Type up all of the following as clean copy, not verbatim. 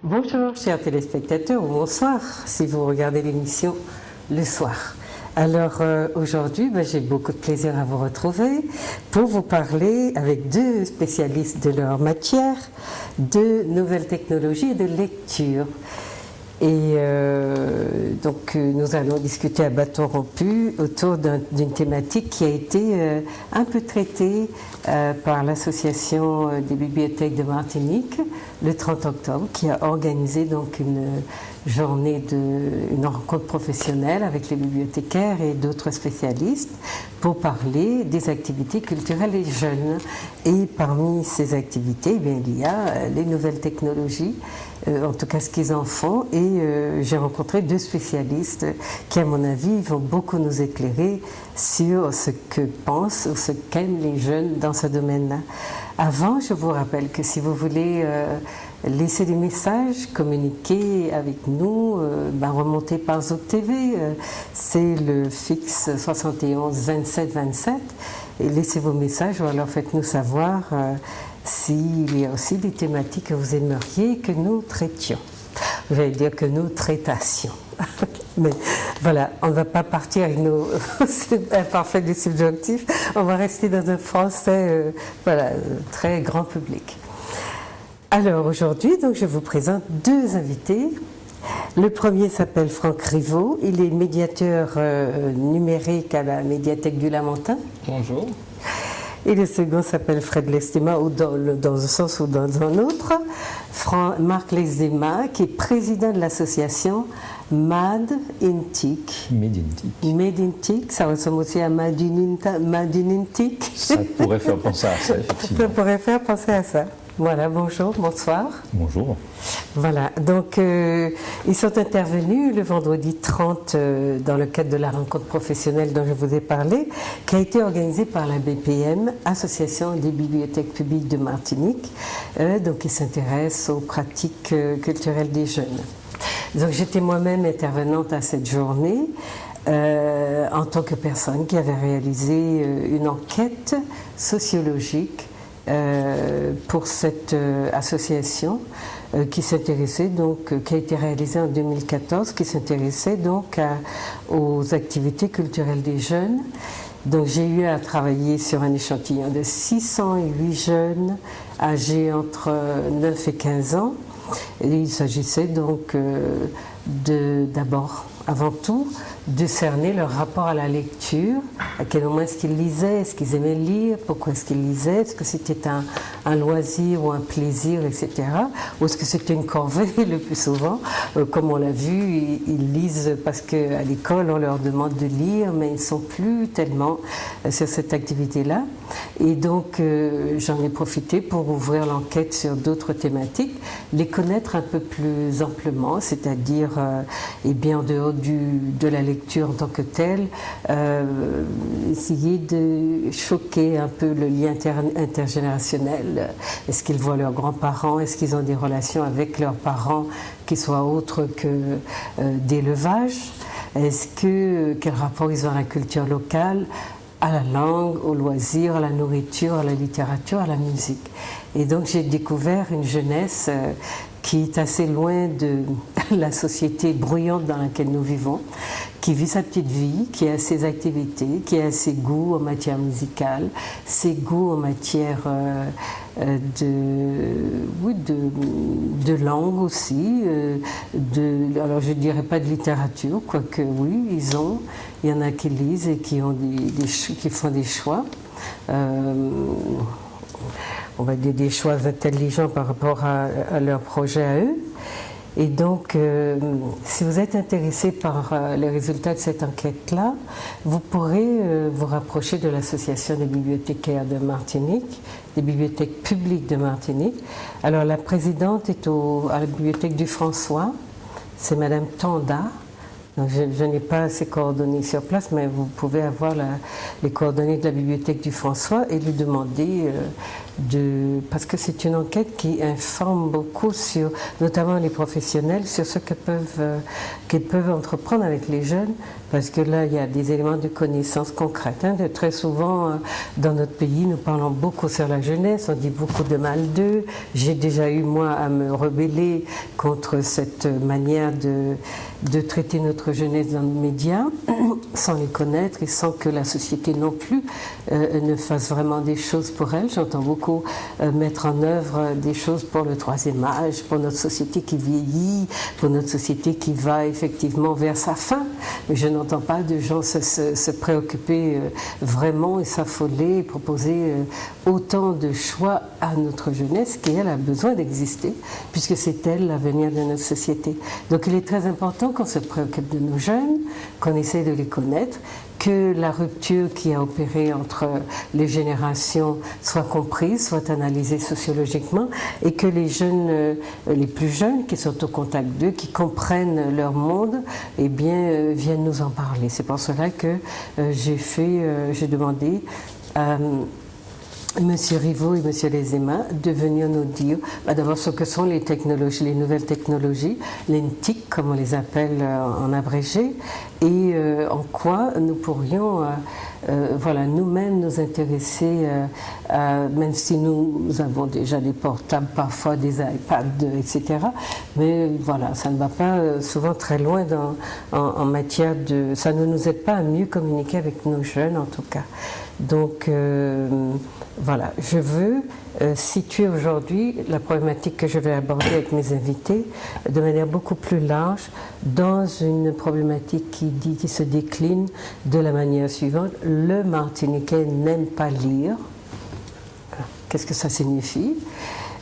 Bonjour chers téléspectateurs, ou bonsoir si vous regardez l'émission le soir. Alors aujourd'hui, j'ai beaucoup de plaisir à vous retrouver pour vous parler avec deux spécialistes de leur matière de nouvelles technologies et de lecture. Et donc nous allons discuter à bâton rompu autour d'une thématique qui a été un peu traitée par l'Association des bibliothèques de Martinique le 30 octobre, qui a organisé donc une rencontre professionnelle avec les bibliothécaires et d'autres spécialistes pour parler des activités culturelles des jeunes. Et parmi ces activités, il y a les nouvelles technologies, en tout cas ce qu'ils en font. Et j'ai rencontré deux spécialistes qui, à mon avis, vont beaucoup nous éclairer sur ce que pensent ou ce qu'aiment les jeunes dans ce domaine-là. Avant, je vous rappelle que si vous voulez laisser des messages, communiquer avec nous, remontez par Zouk TV, c'est le fixe 71 27 27, et laissez vos messages ou alors faites-nous savoir s'il y a aussi des thématiques que vous aimeriez que nous traitions. J'allais dire que nous traitassions. Mais voilà, on ne va pas partir avec nos imparfaits du subjonctif, on va rester dans un français très grand public. Alors aujourd'hui, donc, je vous présente deux invités. Le premier s'appelle Franck Rivaud, il est médiateur numérique à la médiathèque du Lamentin. Bonjour. Et le second s'appelle Fred Lestema, ou dans un sens ou dans un autre. Marc Lestema, qui est président de l'association Made in TIC. Made in TIC. Made in TIC, ça ressemble aussi à Made in TIC. Ça pourrait faire penser à ça, effectivement. Ça pourrait faire penser à ça. Voilà, bonjour, bonsoir. Bonjour. Voilà, donc ils sont intervenus le vendredi 30 dans le cadre de la rencontre professionnelle dont je vous ai parlé, qui a été organisée par la BPM, Association des bibliothèques publiques de Martinique, donc qui s'intéresse aux pratiques culturelles des jeunes. Donc j'étais moi-même intervenante à cette journée en tant que personne qui avait réalisé une enquête sociologique pour cette association qui s'intéressait donc, qui a été réalisée en 2014, qui s'intéressait donc aux activités culturelles des jeunes. Donc j'ai eu à travailler sur un échantillon de 608 jeunes âgés entre 9 et 15 ans. Et il s'agissait donc d'abord, avant tout, de cerner leur rapport à la lecture, à quel moment est-ce qu'ils lisaient, est-ce qu'ils aimaient lire, pourquoi est-ce qu'ils lisaient, est-ce que c'était un loisir ou un plaisir, etc. Ou est-ce que c'était une corvée le plus souvent. Comme on l'a vu, ils lisent parce qu'à l'école on leur demande de lire, mais ils ne sont plus tellement sur cette activité-là. Et donc j'en ai profité pour ouvrir l'enquête sur d'autres thématiques, les connaître un peu plus amplement, c'est-à-dire en dehors de la lecture en tant que telle, essayer de choquer un peu le lien intergénérationnel. Est-ce qu'ils voient leurs grands-parents? Est-ce qu'ils ont des relations avec leurs parents qui soient autres que d'élevage? Quel rapport ils ont à la culture locale, à la langue, aux loisirs, à la nourriture, à la littérature, à la musique? Et donc j'ai découvert une jeunesse qui est assez loin de la société bruyante dans laquelle nous vivons, qui vit sa petite vie, qui a ses activités, qui a ses goûts en matière musicale, ses goûts en matière de langue aussi, alors je ne dirais pas de littérature, quoique oui, il y en a qui lisent et qui font des choix. On va dire des choix intelligents par rapport à leur projet à eux. Et donc, si vous êtes intéressé par les résultats de cette enquête-là, vous pourrez vous rapprocher de l'Association des bibliothécaires de Martinique, des bibliothèques publiques de Martinique. Alors, la présidente est à la bibliothèque du François, c'est Madame Tanda. Donc, je n'ai pas ses coordonnées sur place, mais vous pouvez avoir les coordonnées de la bibliothèque du François et lui demander parce que c'est une enquête qui informe beaucoup sur, notamment les professionnels, sur ce qu'ils peuvent entreprendre avec les jeunes, parce que là, il y a des éléments de connaissance concrète. Très souvent, dans notre pays, nous parlons beaucoup sur la jeunesse, on dit beaucoup de mal d'eux. J'ai déjà eu, moi, à me rebeller contre cette manière de traiter notre jeunesse dans les médias, sans les connaître et sans que la société non plus ne fasse vraiment des choses pour elle. J'entends beaucoup mettre en œuvre des choses pour le troisième âge, pour notre société qui vieillit, pour notre société qui va effectivement vers sa fin. Mais je n'entends pas de gens se préoccuper vraiment et s'affoler et proposer autant de choix à notre jeunesse qui, elle, a besoin d'exister, puisque c'est elle l'avenir de notre société. Donc il est très important qu'on se préoccupe de nos jeunes, qu'on essaie de les connaître, que la rupture qui a opéré entre les générations soit comprise, soit analysée sociologiquement, et que les jeunes, les plus jeunes qui sont au contact d'eux, qui comprennent leur monde, eh bien, viennent nous en parler. C'est pour cela que j'ai demandé à Monsieur Rivaux et Monsieur Lezema de venir nous dire d'abord ce que sont les technologies, les nouvelles technologies, les NTIC comme on les appelle en abrégé, et en quoi nous pourrions nous-mêmes nous intéresser, même si nous avons déjà des portables, parfois des iPads, etc. Mais voilà, ça ne va pas souvent très loin en matière de... Ça ne nous aide pas à mieux communiquer avec nos jeunes en tout cas. Donc voilà, je veux situer aujourd'hui la problématique que je vais aborder avec mes invités de manière beaucoup plus large dans une problématique qui se décline de la manière suivante. Le Martiniquais n'aime pas lire. Qu'est-ce que ça signifie ?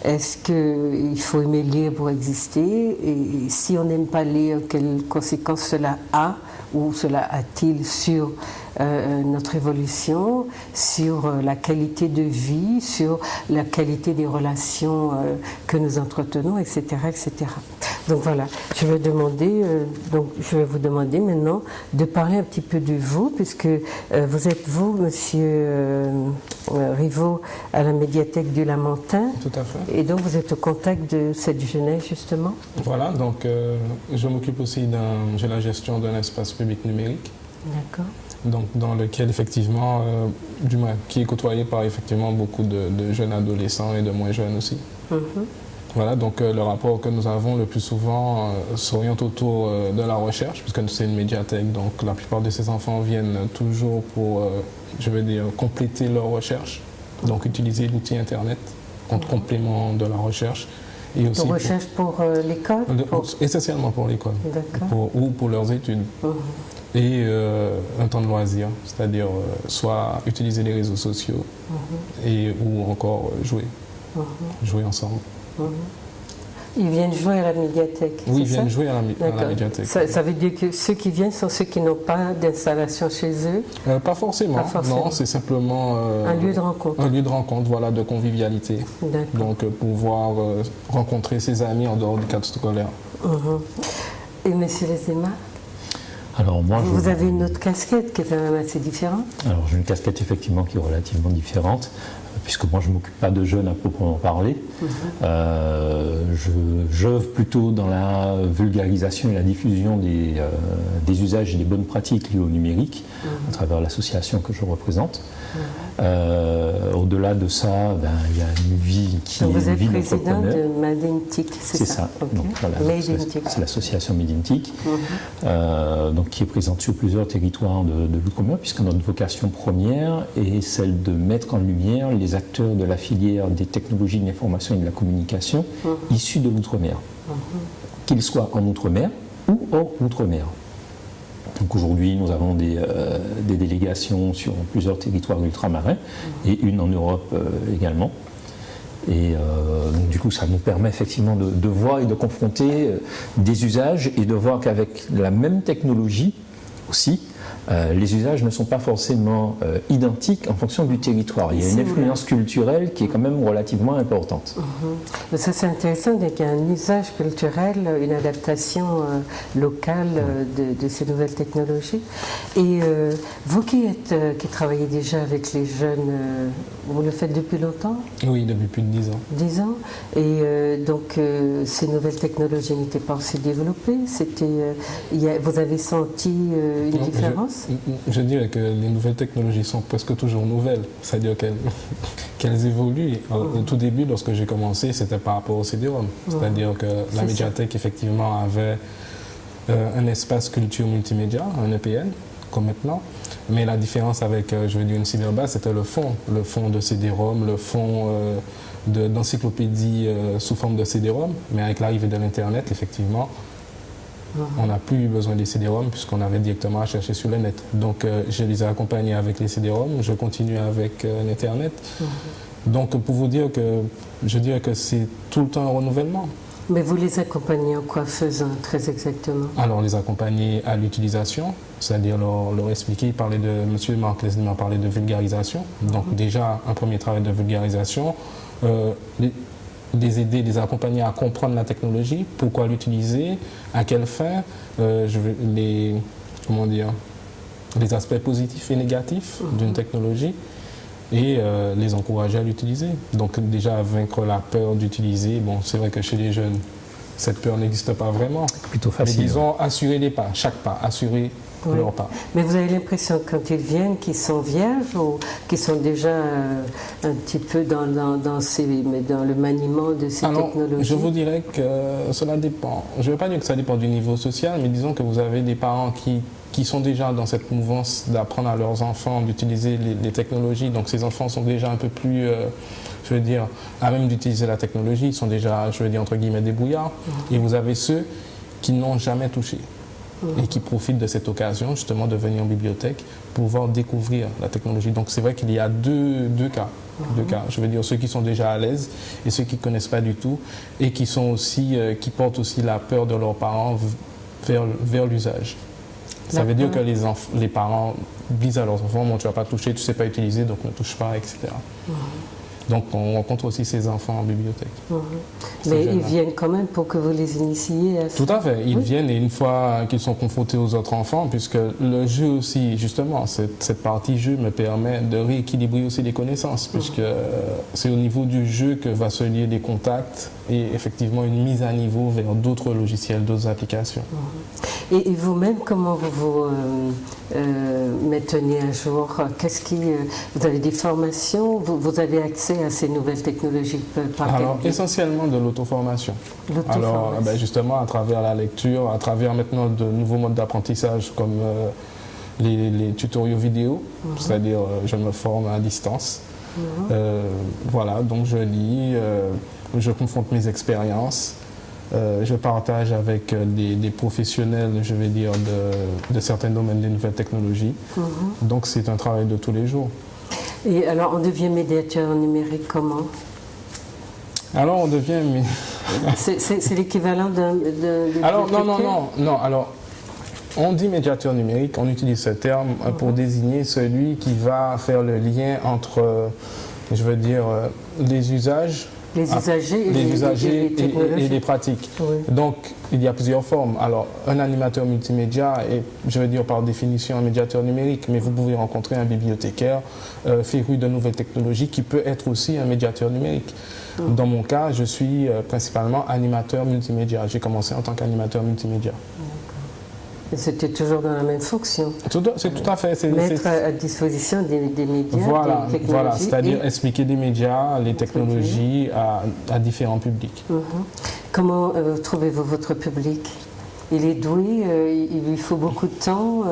Est-ce qu'il faut aimer lire pour exister ? Et si on n'aime pas lire, quelles conséquences cela a ou cela a-t-il sur notre évolution, sur la qualité de vie, sur la qualité des relations que nous entretenons, etc., etc. Donc voilà, je vais vous demander maintenant de parler un petit peu de vous, puisque vous êtes Monsieur Rivaux, à la médiathèque du Lamentin. Tout à fait. Et donc vous êtes au contact de cette jeunesse justement. Voilà, donc je m'occupe aussi de la gestion d'un espace public numérique. D'accord. Donc, dans lequel effectivement, qui est côtoyé par effectivement beaucoup de jeunes adolescents et de moins jeunes aussi. Mm-hmm. Voilà, donc le rapport que nous avons le plus souvent s'oriente autour de la recherche, puisque c'est une médiathèque, donc la plupart de ces enfants viennent toujours pour, compléter leur recherche, donc utiliser l'outil Internet en complément de la recherche. Et aussi recherche pour l'école essentiellement pour l'école, ou pour leurs études. Mm-hmm. Et un temps de loisir, c'est-à-dire soit utiliser les réseaux sociaux ou encore jouer ensemble. Ils viennent jouer à la médiathèque. Oui, ils viennent jouer à la médiathèque. Ça veut dire que ceux qui viennent sont ceux qui n'ont pas d'installation chez eux? Pas forcément. Non, c'est simplement un lieu de rencontre. Un lieu de rencontre, voilà, de convivialité. Donc pouvoir rencontrer ses amis en dehors du cadre scolaire. Et Monsieur Lezema? Alors moi, vous avez une autre casquette qui est quand même assez différente. Alors j'ai une casquette effectivement qui est relativement différente, puisque moi je ne m'occupe pas de jeunes à proprement parler. J'œuvre plutôt dans la vulgarisation et la diffusion des usages et des bonnes pratiques liées au numérique, à travers l'association que je représente. Au-delà de ça, il y a une vie qui donc est une vie d'entrepreneur. Vous êtes président de Made in TIC, c'est ça? Okay. Donc, voilà, c'est l'association Made in TIC, donc, qui est présente sur plusieurs territoires de l'outre-mer, puisque notre vocation première est celle de mettre en lumière les acteurs de la filière des technologies de l'information et de la communication issus de l'outre-mer, qu'ils soient en outre-mer ou hors outre-mer. Donc aujourd'hui, nous avons des délégations sur plusieurs territoires ultramarins et une en Europe également. Et donc du coup, ça nous permet effectivement de voir et de confronter des usages et de voir qu'avec la même technologie aussi, les usages ne sont pas forcément identiques en fonction du territoire. Il y a une influence culturelle qui est quand même relativement importante. Ça, c'est intéressant, qu'il y a un usage culturel, une adaptation locale de ces nouvelles technologies. Et vous qui travaillez déjà avec les jeunes, vous le faites depuis longtemps? Oui, depuis plus de 10 ans. 10 ans. Et donc, ces nouvelles technologies n'étaient pas aussi développées? Vous avez senti une différence? Je dirais que les nouvelles technologies sont presque toujours nouvelles, c'est-à-dire qu'elles évoluent. Au tout début, lorsque j'ai commencé, c'était par rapport au CD-ROM. C'est-à-dire que la médiathèque, effectivement, avait un espace culture multimédia, un EPN, comme maintenant. Mais la différence avec, une cyberbase, c'était le fond de CD-ROM, le fond d'encyclopédie sous forme de CD-ROM. Mais avec l'arrivée de l'Internet, effectivement, on n'a plus eu besoin des CD-ROM puisqu'on avait directement à chercher sur le net. Donc, je les ai accompagnés avec les CD-ROM, je continue avec l'Internet. Donc, pour vous dire que je dirais que c'est tout le temps un renouvellement. Mais vous les accompagnez en quoi faisant très exactement? Alors, les accompagner à l'utilisation, c'est-à-dire leur expliquer, M. Marc Leslie m'a parlé de vulgarisation. Donc déjà, un premier travail de vulgarisation, les aider, les accompagner à comprendre la technologie, pourquoi l'utiliser, à quelle fin, les aspects positifs et négatifs d'une technologie. Et les encourager à l'utiliser. Donc déjà vaincre la peur d'utiliser. Bon, c'est vrai que chez les jeunes, cette peur n'existe pas vraiment. Plutôt facile. Mais disons, assurer les pas, chaque pas, assurer leur pas. Mais vous avez l'impression quand ils viennent qu'ils sont vierges ou qu'ils sont déjà un petit peu dans le maniement de ces technologies? Je vous dirais que cela dépend. Je ne veux pas dire que ça dépend du niveau social, mais disons que vous avez des parents qui sont déjà dans cette mouvance d'apprendre à leurs enfants d'utiliser les technologies. Donc ces enfants sont déjà un peu plus, à même d'utiliser la technologie. Ils sont déjà, entre guillemets, débrouillards. Et vous avez ceux qui n'ont jamais touché et qui profitent de cette occasion justement de venir en bibliothèque pour pouvoir découvrir la technologie. Donc c'est vrai qu'il y a deux cas. Ceux qui sont déjà à l'aise et ceux qui ne connaissent pas du tout et qui portent aussi la peur de leurs parents vers l'usage. Ça veut dire que les parents disent à leurs enfants, bon, tu ne vas pas toucher, tu ne sais pas utiliser, donc ne touche pas, etc. Donc on rencontre aussi ces enfants en bibliothèque. Mais ils viennent quand même pour que vous les initiiez à ça? Tout à fait, ils viennent et une fois qu'ils sont confrontés aux autres enfants, puisque le jeu aussi, justement, cette partie jeu me permet de rééquilibrer aussi les connaissances, puisque c'est au niveau du jeu que va se lier des contacts et effectivement une mise à niveau vers d'autres logiciels, d'autres applications. Et vous-même, comment vous maintenez à jour? Vous avez des formations? Vous avez accès à ces nouvelles technologies? Alors, essentiellement de l'auto-formation. Alors, justement, à travers la lecture, à travers maintenant de nouveaux modes d'apprentissage comme les tutoriaux vidéo, c'est-à-dire je me forme à distance. Donc je lis, je confronte mes expériences. Je partage avec des professionnels, de certains domaines des nouvelles technologies. Donc c'est un travail de tous les jours. Et alors on devient médiateur numérique comment? Alors on devient... c'est l'équivalent d'un... Alors non. Alors on dit médiateur numérique, on utilise ce terme pour désigner celui qui va faire le lien entre, les usages... Les usagers et les pratiques. Donc, il y a plusieurs formes. Alors, un animateur multimédia est, par définition, un médiateur numérique, mais vous pouvez rencontrer un bibliothécaire féru de nouvelles technologies qui peut être aussi un médiateur numérique. Dans mon cas, je suis principalement animateur multimédia. J'ai commencé en tant qu'animateur multimédia. C'était toujours dans la même fonction. C'est tout à fait. Mettre à disposition des médias, des technologies. Voilà, c'est-à-dire expliquer des médias, les technologies à différents publics. Comment trouvez-vous votre public? Il est doué, il lui faut beaucoup de temps,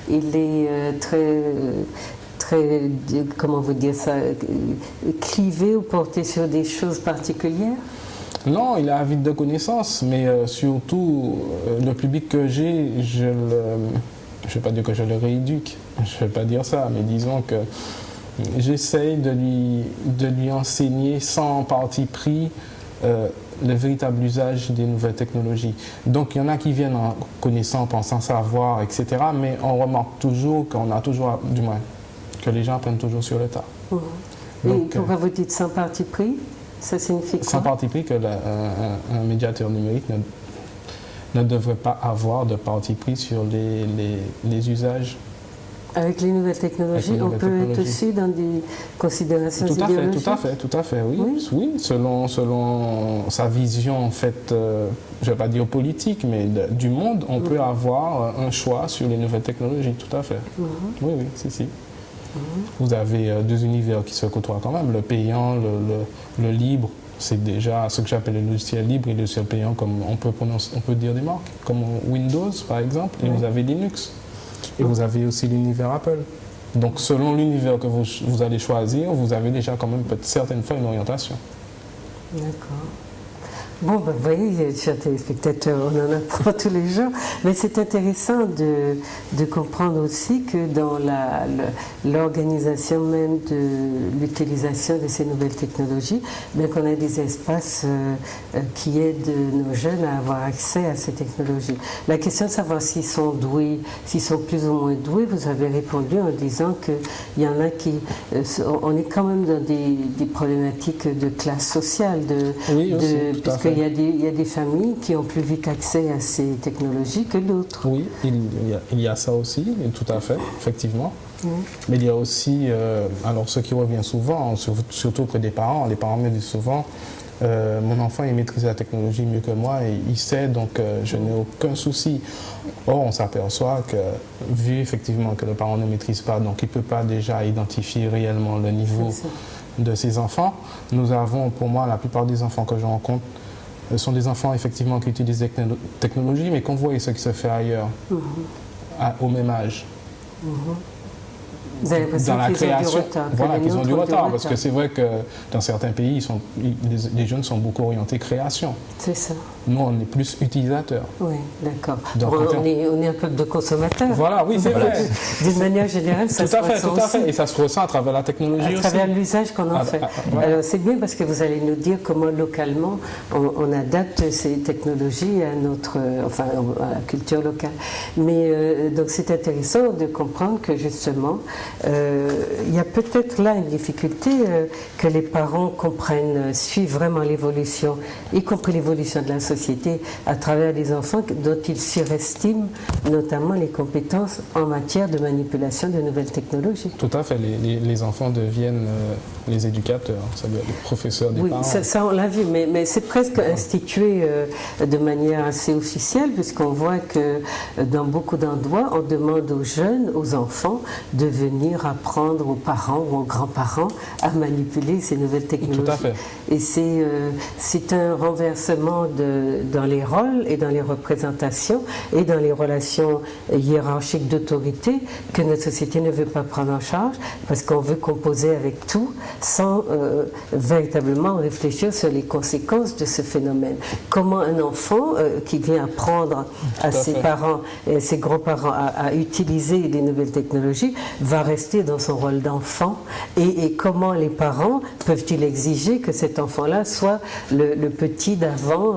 il est très, comment vous dire ça, clivé ou porté sur des choses particulières? Non, il est avide de connaissances, mais surtout, le public que j'ai, je ne vais pas dire que je le rééduque, je ne vais pas dire ça, mais disons que j'essaye de lui enseigner sans parti pris le véritable usage des nouvelles technologies. Donc il y en a qui viennent en connaissant, pensant savoir, etc. Mais on remarque toujours qu'on a toujours, du moins, que les gens apprennent toujours sur le tas. Donc, et pourquoi vous dites sans parti pris? Ça signifie quoi? Sans parti pris que un médiateur numérique ne devrait pas avoir de parti pris sur les usages. Avec les nouvelles technologies, on peut être aussi dans des considérations idéologiques? Tout à fait, oui. Oui, selon sa vision, en fait, je ne vais pas dire politique, mais du monde, on peut avoir un choix sur les nouvelles technologies, tout à fait. Oui, si. Vous avez deux univers qui se côtoient quand même, le payant, le libre. C'est déjà ce que j'appelle le logiciel libre et le logiciel payant, comme on peut dire des marques, comme Windows par exemple, et vous avez Linux. Et vous avez aussi l'univers Apple. Donc selon l'univers que vous allez choisir, vous avez déjà quand même certaines fois une orientation. D'accord. Bon, ben, vous voyez, chers téléspectateurs, on en apprend tous les jours, mais c'est intéressant de comprendre aussi que dans l'organisation même de l'utilisation de ces nouvelles technologies, bien qu'on ait des espaces qui aident nos jeunes à avoir accès à ces technologies. La question de savoir s'ils sont doués, s'ils sont plus ou moins doués, vous avez répondu en disant qu'il y en a qui... on est quand même dans des problématiques de classe sociale, il y a des familles qui ont plus vite accès à ces technologies que d'autres. Oui, il y a ça aussi, tout à fait, effectivement. Mais il y a aussi, alors ce qui revient souvent, surtout auprès des parents, les parents me disent souvent, mon enfant il maîtrise la technologie mieux que moi et il sait, donc je n'ai aucun souci. Or, on s'aperçoit que, vu effectivement que le parent ne maîtrise pas, donc il ne peut pas déjà identifier réellement le niveau de ses enfants. Nous avons, pour moi, la plupart des enfants que je rencontre sont des enfants effectivement qui utilisent des technologies, mais qu'on voit ce qui se fait ailleurs, au même âge. Vous avez l'impression qu'ils ont du retard. Voilà, qu'ils ont du retard, parce que c'est vrai que dans certains pays, les jeunes sont beaucoup orientés création. C'est ça. Nous, on est plus utilisateurs. Oui, d'accord. On est un peuple de consommateurs. Voilà, oui, c'est vrai. D'une manière générale, ça se ressent Tout à fait. Et ça se ressent à travers la technologie aussi. À travers l'usage qu'on en fait. Alors, c'est bien parce que vous allez nous dire comment, localement, on adapte ces technologies à à la culture locale. Mais donc, c'est intéressant de comprendre que, justement, il y a peut-être là une difficulté que les parents comprennent, suivent vraiment l'évolution, y compris l'évolution de la société à travers les enfants dont ils surestiment notamment les compétences en matière de manipulation de nouvelles technologies. Tout à fait, les enfants deviennent les éducateurs, c'est-à-dire les professeurs des parents. Oui, ça on l'a vu, mais c'est presque institué de manière assez officielle, puisqu'on voit que dans beaucoup d'endroits, on demande aux jeunes, aux enfants, de venir apprendre aux parents ou aux grands-parents à manipuler ces nouvelles technologies. Tout à fait. Et c'est un renversement dans les rôles et dans les représentations et dans les relations hiérarchiques d'autorité que notre société ne veut pas prendre en charge, parce qu'on veut composer avec tout sans véritablement réfléchir sur les conséquences de ce phénomène. Comment un enfant qui vient apprendre à ses parents et à ses grands-parents à utiliser les nouvelles technologies va rester dans son rôle d'enfant, et comment les parents peuvent-ils exiger que cet enfant-là soit le petit d'avant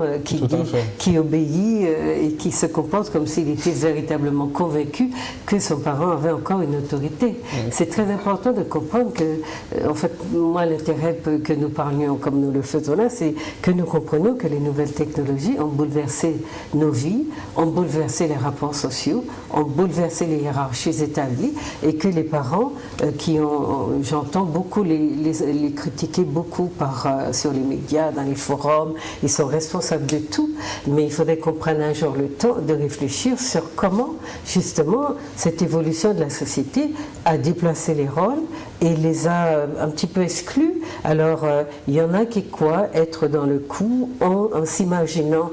qui obéit et qui se comporte comme s'il était véritablement convaincu que son parent avait encore une autorité. C'est très important de comprendre que, en fait, moi, l'intérêt que nous parlions comme nous le faisons là, c'est que nous comprenions que les nouvelles technologies ont bouleversé nos vies, ont bouleversé les rapports sociaux, ont bouleversé les hiérarchies établies, et que les parents j'entends beaucoup les critiquer beaucoup sur les médias, dans les forums, ils sont responsables de tout, mais il faudrait qu'on prenne un jour le temps de réfléchir sur comment, justement, cette évolution de la société a déplacé les rôles et les a un petit peu exclus. Alors, il y en a qui croient être dans le coup en s'imaginant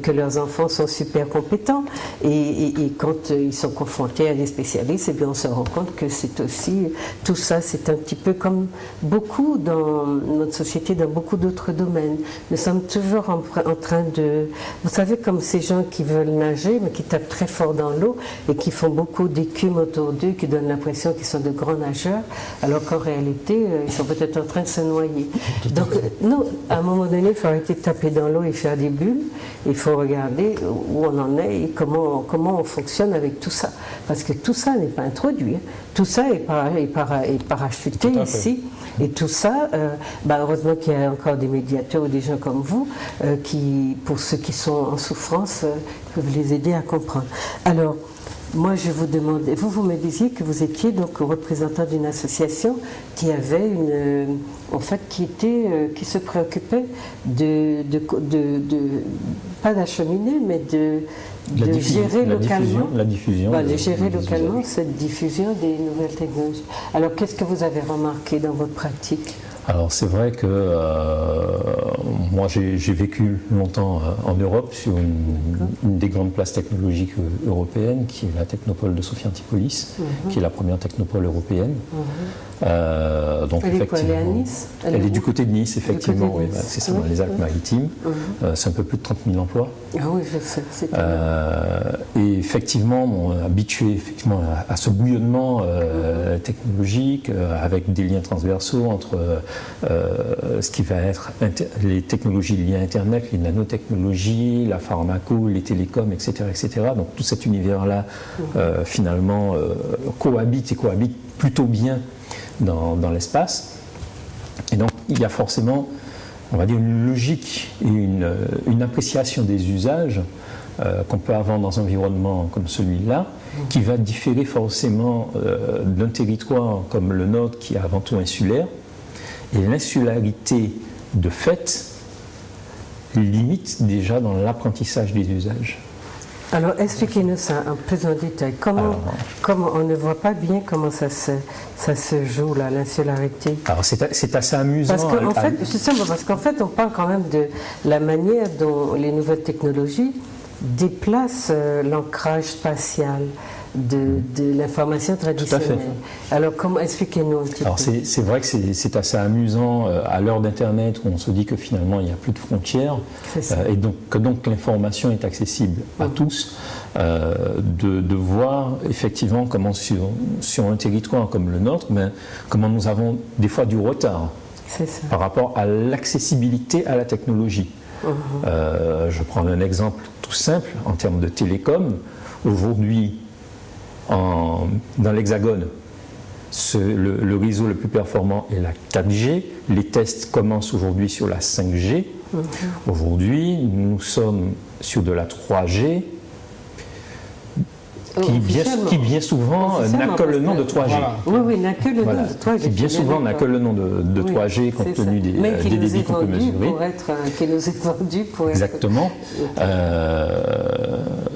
que leurs enfants sont super compétents, et quand ils sont confrontés à des spécialistes, eh bien, on se rend compte que c'est aussi, tout ça, c'est un petit peu comme beaucoup dans notre société, dans beaucoup d'autres domaines. Nous sommes toujours en train de... Vous savez, comme ces gens qui veulent nager, mais qui tapent très fort dans l'eau et qui font beaucoup d'écume autour d'eux, qui donnent l'impression qu'ils sont de grands nageurs, alors qu'en réalité, ils sont peut-être en train de se noyer. Donc, nous, à un moment donné, il faut arrêter de taper dans l'eau et faire des bulles. Il faut regarder où on en est et comment on fonctionne avec tout ça. Parce que tout ça n'est pas introduit. Tout ça est parachuté ici. Et tout ça, heureusement qu'il y a encore des médiateurs ou des gens comme vous qui, pour ceux qui sont en souffrance, peuvent les aider à comprendre. Alors, moi, je vous demandais, vous me disiez que vous étiez donc représentant d'une association qui avait qui se préoccupait pas d'acheminer, mais de gérer localement. La diffusion. De gérer localement cette diffusion des nouvelles technologies. Alors, qu'est-ce que vous avez remarqué dans votre pratique ? Alors c'est vrai que moi j'ai vécu longtemps en Europe sur une des grandes places technologiques européennes qui est la Technopole de Sophia Antipolis, qui est la première technopole européenne. Donc elle est à Nice ? Elle est du côté de Nice, effectivement, oui, c'est ça, dans les Alpes-Maritimes. C'est un peu plus de 30 000 emplois. Ah oui, je sais, c'est et effectivement, habitué effectivement à ce bouillonnement technologique, avec des liens transversaux entre ce qui va être les technologies liées à Internet, les nanotechnologies, la pharmaco, les télécoms, etc. Donc tout cet univers-là, finalement, cohabite plutôt bien dans l'espace. Et donc il y a forcément, on va dire, une logique et une appréciation des usages qu'on peut avoir dans un environnement comme celui-là, qui va différer forcément d'un territoire comme le nôtre qui est avant tout insulaire. Et l'insularité, de fait, limite déjà dans l'apprentissage des usages. Alors, expliquez-nous ça un peu en détail. Comment on ne voit pas bien comment ça se joue, là, l'insularité. Alors, c'est assez amusant. Parce qu'en fait, on parle quand même de la manière dont les nouvelles technologies déplacent l'ancrage spatial de l'information traditionnelle. Tout à fait. Alors, expliquez-nous un petit peu. Alors, c'est vrai que c'est assez amusant à l'heure d'Internet où on se dit que finalement il n'y a plus de frontières et que donc l'information est accessible à tous, de voir effectivement comment sur un territoire comme le nôtre, comment nous avons des fois du retard par rapport à l'accessibilité à la technologie. Je prends un exemple tout simple en termes de télécom. Aujourd'hui, dans l'Hexagone, le réseau le plus performant est la 4G. Les tests commencent aujourd'hui sur la 5G. Aujourd'hui, nous sommes sur de la 3G, qui bien souvent n'a que le nom de 3G. Voilà. Oui, n'a que le nom de 3G. Qui bien souvent n'a que le nom de 3G compte tenu des débits qu'on peut mesurer. Qui nous est vendu pour être... Exactement.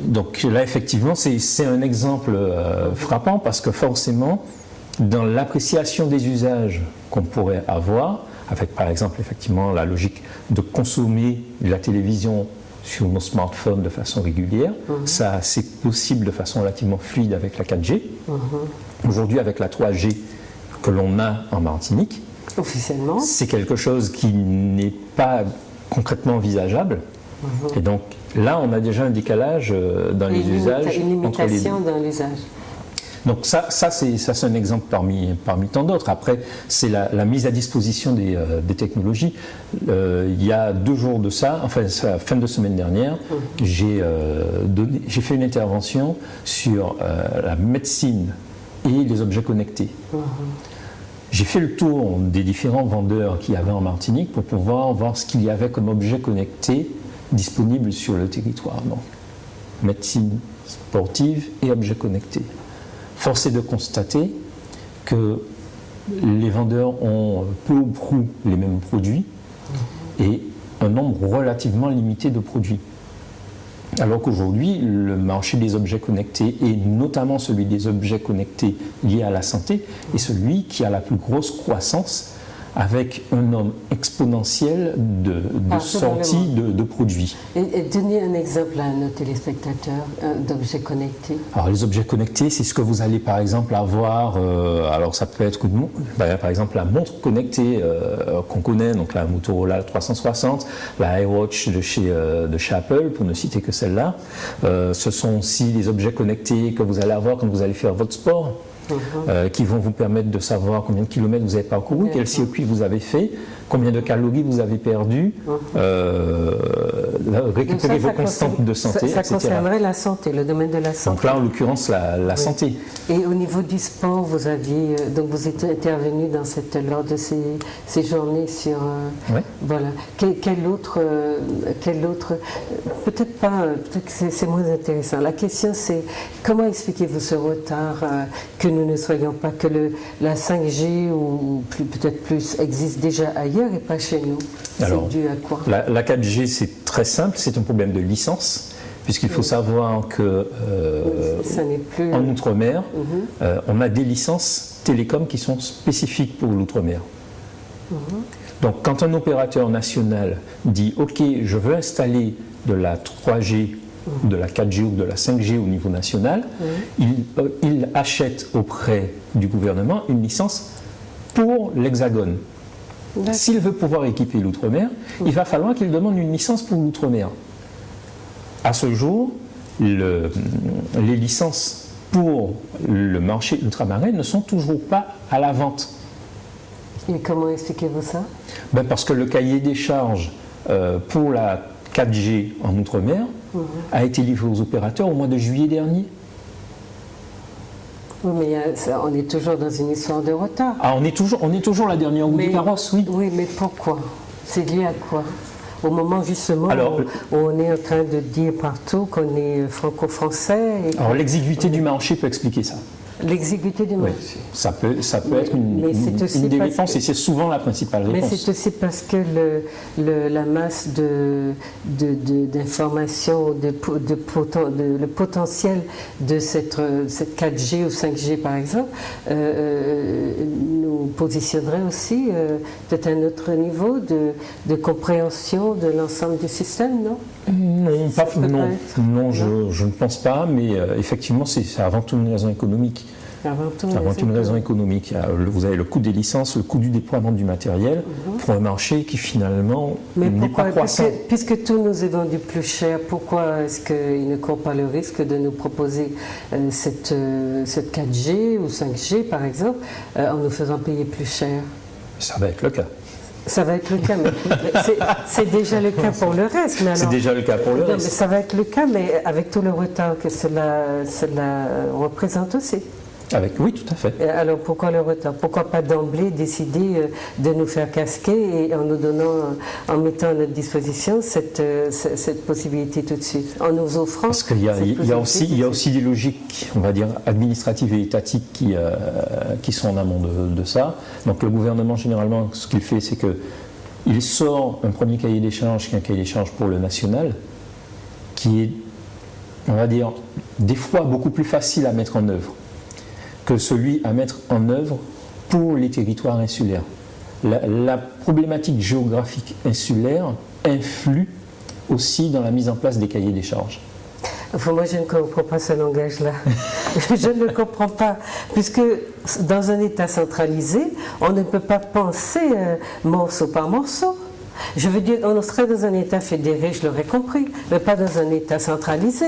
Donc là, effectivement, c'est un exemple frappant parce que forcément, dans l'appréciation des usages qu'on pourrait avoir, avec par exemple effectivement la logique de consommer la télévision sur nos smartphones de façon régulière, ça c'est possible de façon relativement fluide avec la 4G. Aujourd'hui, avec la 3G que l'on a en Martinique, officiellement, c'est quelque chose qui n'est pas concrètement envisageable. Et donc là, on a déjà un décalage dans les usages. Une limitation dans l'usage. Donc ça c'est un exemple parmi tant d'autres. Après, c'est la mise à disposition des technologies. Il y a 2 jours de ça, enfin la fin de semaine dernière, j'ai fait une intervention sur la médecine et les objets connectés. J'ai fait le tour des différents vendeurs qu'il y avait en Martinique pour pouvoir voir ce qu'il y avait comme objets connectés disponibles sur le territoire. Donc, médecine sportive et objets connectés. Force est de constater que les vendeurs ont peu ou prou les mêmes produits et un nombre relativement limité de produits. Alors qu'aujourd'hui, le marché des objets connectés, et notamment celui des objets connectés liés à la santé, est celui qui a la plus grosse croissance, avec un nombre exponentiel de sorties de produits. Et donnez un exemple à nos téléspectateurs d'objets connectés. Alors les objets connectés, c'est ce que vous allez par exemple avoir, alors ça peut être par exemple la montre connectée qu'on connaît, donc la Motorola 360, la iWatch de chez Apple, pour ne citer que celle-là. Ce sont aussi les objets connectés que vous allez avoir quand vous allez faire votre sport. qui vont vous permettre de savoir combien de kilomètres vous avez parcouru, quel circuit vous avez fait, combien de calories vous avez perdu, récupérer vos constantes de santé, ça etc. concernerait la santé, le domaine de la santé. Donc là, en l'occurrence, la santé. Et au niveau du sport, vous aviez, donc vous êtes intervenu lors de ces journées sur, voilà. Quel autre, peut-être pas, peut-être que c'est moins intéressant. La question c'est, comment expliquez-vous ce retard, que nous ne soyons pas, que la 5G ou peut-être plus existe déjà ailleurs et pas chez nous? C'est dû à quoi? La 4G, c'est très simple, c'est un problème de licence, puisqu'il faut savoir que en Outre-mer, on a des licences télécom qui sont spécifiques pour l'Outre-mer. Donc quand un opérateur national dit « Ok, je veux installer de la 3G, de la 4G ou de la 5G au niveau national », il achète auprès du gouvernement une licence pour l'Hexagone. S'il veut pouvoir équiper l'Outre-mer, il va falloir qu'il demande une licence pour l'Outre-mer. À ce jour, les licences pour le marché ultramarin ne sont toujours pas à la vente. Et comment expliquez-vous ça? Parce que le cahier des charges pour la 4G en Outre-mer a été livré aux opérateurs au mois de juillet dernier. Oui, mais on est toujours dans une histoire de retard. Ah, on est toujours la dernière roue du carrosse, oui. Oui, mais pourquoi? C'est lié à quoi? Au moment justement où on est en train de dire partout qu'on est franco-français. Alors l'exiguïté du marché peut expliquer ça. L'exiguïté du marché. Oui, ça peut être une des réponses et c'est souvent la principale réponse. Mais c'est aussi parce que la masse d'informations, le potentiel de cette 4G ou 5G par exemple, nous positionnerait aussi peut-être à un autre niveau de compréhension de l'ensemble du système, non? Non, je ne pense pas, mais effectivement, c'est avant tout une raison économique. Avant tout une raison économique. Vous avez le coût des licences, le coût du déploiement du matériel pour un marché qui finalement n'est pas croissant. Puisque tout nous est vendu plus cher, pourquoi est-ce qu'il ne court pas le risque de nous proposer cette 4G ou 5G par exemple en nous faisant payer plus cher? Ça va être le cas. Ça va être le cas, mais c'est déjà le cas pour le reste. C'est déjà le cas pour le reste. Mais ça va être le cas, mais avec tout le retard que cela représente aussi. Oui, tout à fait. Alors pourquoi le retard? Pourquoi pas d'emblée décider de nous faire casquer et en mettant à notre disposition cette possibilité tout de suite, en nous offrant? Parce qu'il y a aussi des logiques, on va dire, administratives et étatiques qui sont en amont de ça. Donc le gouvernement, généralement, ce qu'il fait, c'est qu'il sort un premier cahier des charges, qui est un cahier des charges pour le national, qui est, on va dire, des fois beaucoup plus facile à mettre en œuvre que celui à mettre en œuvre pour les territoires insulaires. La problématique géographique insulaire influe aussi dans la mise en place des cahiers des charges. Enfin, moi, je ne comprends pas ce langage-là. Je ne le comprends pas, puisque dans un État centralisé, on ne peut pas penser morceau par morceau. Je veux dire, on serait dans un État fédéré, je l'aurais compris, mais pas dans un État centralisé.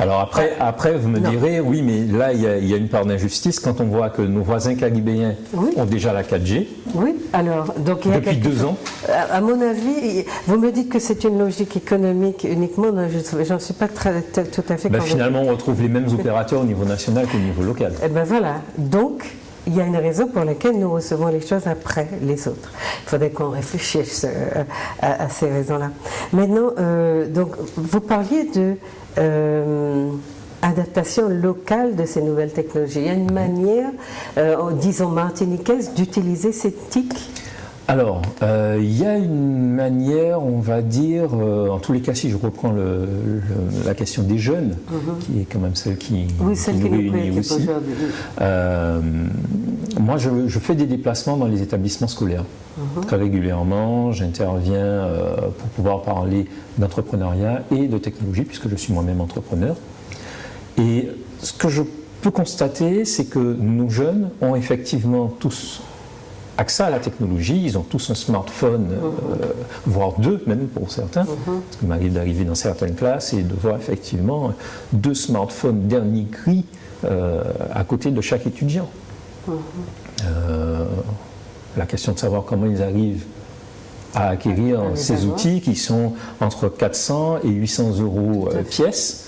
Alors après vous me direz, oui, mais là, il y a une part d'injustice quand on voit que nos voisins caribéens ont déjà la 4G. Oui, alors, donc il y a depuis 2 ans. À mon avis, vous me dites que c'est une logique économique uniquement, je n'en suis pas tout à fait convaincue. Finalement, on retrouve les mêmes opérateurs au niveau national qu'au niveau local. Eh bien voilà, donc il y a une raison pour laquelle nous recevons les choses après les autres. Il faudrait qu'on réfléchisse à ces raisons-là. Maintenant, donc, vous parliez de adaptation locale de ces nouvelles technologies. Il y a une manière, disons martiniquaise, d'utiliser ces TIC? Alors, il y a une manière, on va dire, en tous les cas, si je reprends la question des jeunes, qui est quand même celle qui nous réunit aussi. Moi, je fais des déplacements dans les établissements scolaires. Très régulièrement, j'interviens pour pouvoir parler d'entrepreneuriat et de technologie, puisque je suis moi-même entrepreneur. Et ce que je peux constater, c'est que nos jeunes ont effectivement tous accès à la technologie, ils ont tous un smartphone, voire 2 même pour certains, parce qu'il m'arrive d'arriver dans certaines classes et de voir effectivement 2 smartphones dernier cri à côté de chaque étudiant. La question de savoir comment ils arrivent à acquérir ces outils qui sont entre 400 et 800 euros pièce.